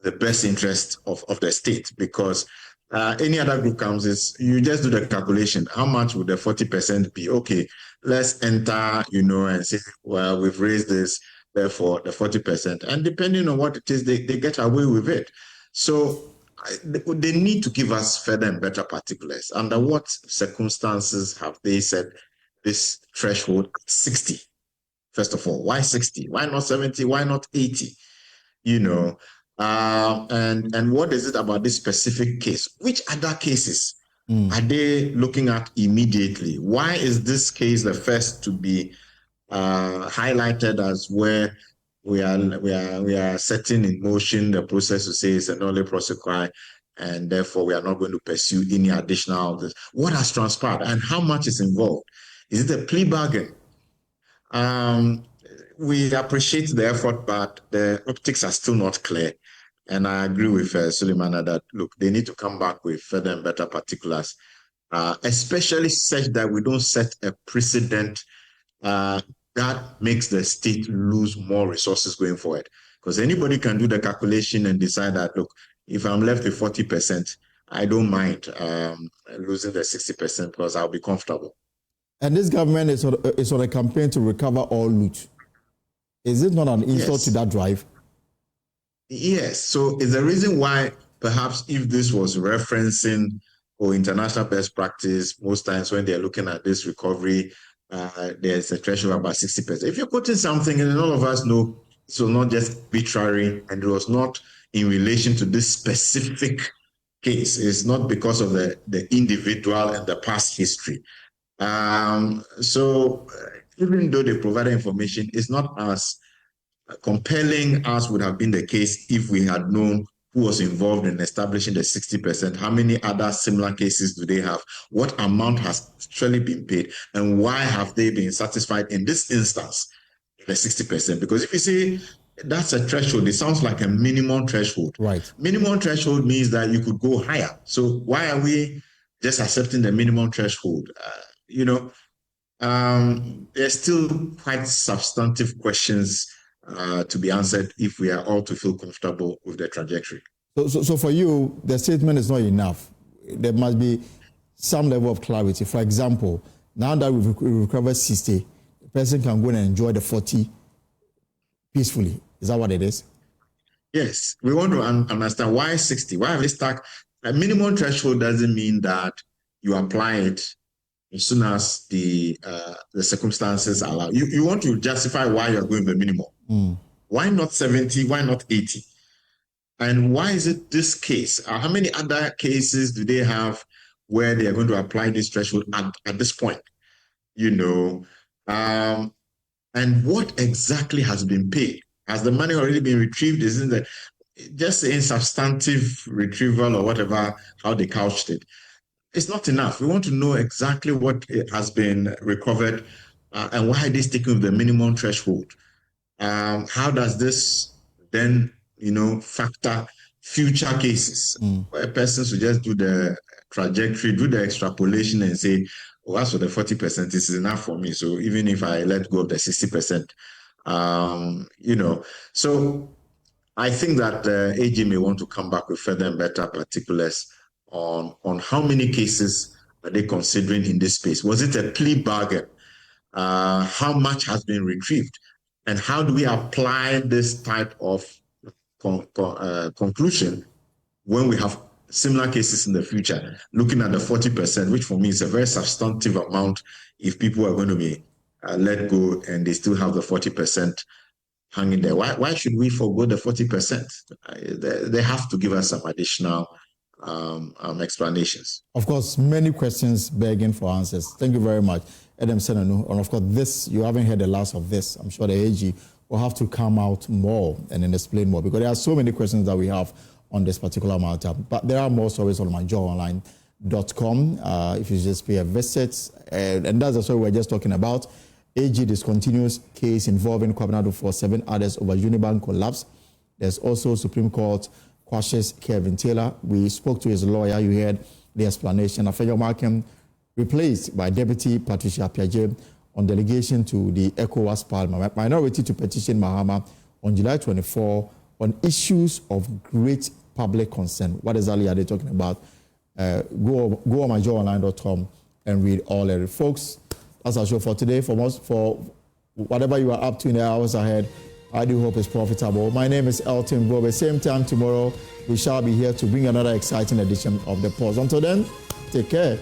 the best interest of the state, because any other group comes, you just do the calculation. How much would the 40% be? Okay, let's enter, and say, well, we've raised this, therefore the 40%. And depending on what it is, they get away with it. So they need to give us further and better particulars. Under what circumstances have they said this threshold 60? First of all, why 60? Why not 70? Why not 80? And what is it about this specific case? Which other cases are they looking at immediately? Why is this case the first to be highlighted as where we are setting in motion the process to say it's a nollie prosequi, and therefore we are not going to pursue any additional? What has transpired and how much is involved? Is it a plea bargain? We appreciate the effort, but the optics are still not clear. And I agree with Suleimana that, look, they need to come back with further and better particulars, especially such that we don't set a precedent that makes the state lose more resources going forward. Because anybody can do the calculation and decide that, look, if I'm left with 40%, I don't mind losing the 60% because I'll be comfortable. And this government is on a campaign to recover all loot. Is it not an insult to that drive? Yes. So it's the reason why perhaps if this was referencing international best practice, most times when they're looking at this recovery, there's a threshold of about 60%. If you're quoting something, and all of us know it's not just arbitrary, and it was not in relation to this specific case. It's not because of the individual and the past history. So even though they provided information, it's not as compelling as would have been the case if we had known who was involved in establishing the 60%. How many other similar cases do they have? What amount has actually been paid? And why have they been satisfied in this instance, the 60%? Because if you say that's a threshold. It sounds like a minimum threshold. Right. Minimum threshold means that you could go higher. So why are we just accepting the minimum threshold? There's still quite substantive questions to be answered if we are all to feel comfortable with the trajectory. So for you, the statement is not enough. There must be some level of clarity. For example, now that we've recovered 60, the person can go and enjoy the 40 peacefully. Is that what it is? Yes. We want to understand why 60. Why have we stuck? A minimum threshold doesn't mean that you apply it as soon as the circumstances allow. You want to justify why you're going the minimum. Why not 70? Why not 80? And why is it this case? How many other cases do they have where they are going to apply this threshold at this point? And what exactly has been paid? Has the money already been retrieved? Isn't that just saying substantive retrieval or whatever, how they couched it? It's not enough. We want to know exactly what has been recovered and why they sticking with the minimum threshold. How does this then, factor future cases where persons will just do the trajectory, do the extrapolation and say, well, as for the 40%, this is enough for me. So even if I let go of the 60%, So I think that the AG may want to come back with further and better particulars on how many cases are they considering in this space. Was it a plea bargain? How much has been retrieved? And how do we apply this type of conclusion when we have similar cases in the future? Looking at the 40%, which for me is a very substantive amount if people are going to be let go and they still have the 40% hanging there. Why should we forgo the 40%? They have to give us some additional explanations. Of course, many questions begging for answers. Thank you very much, Adam Senanu. And of course, this, you haven't heard the last of this. I'm sure the AG will have to come out more and then explain more, because there are so many questions that we have on this particular matter. But there are more stories on myjoyonline.com if you just pay a visit. And that's the story we're just talking about. AG discontinues case involving Kwabena for 7 others over Unibank collapse. There's also Supreme Court quashes Kelvin Taylor. We spoke to his lawyer. You heard the explanation. Afeyo Markham replaced by Deputy Patricia Piaget on delegation to the ECOWAS Parliament minority to petition Mahama on July 24 on issues of great public concern. What exactly are they talking about? Go on myjoyonline.com and read all of it. Folks, that's our show for today. For whatever you are up to in the hours ahead, I do hope it's profitable. My name is Elton Brobe. Same time tomorrow, we shall be here to bring another exciting edition of The Pause. Until then, take care.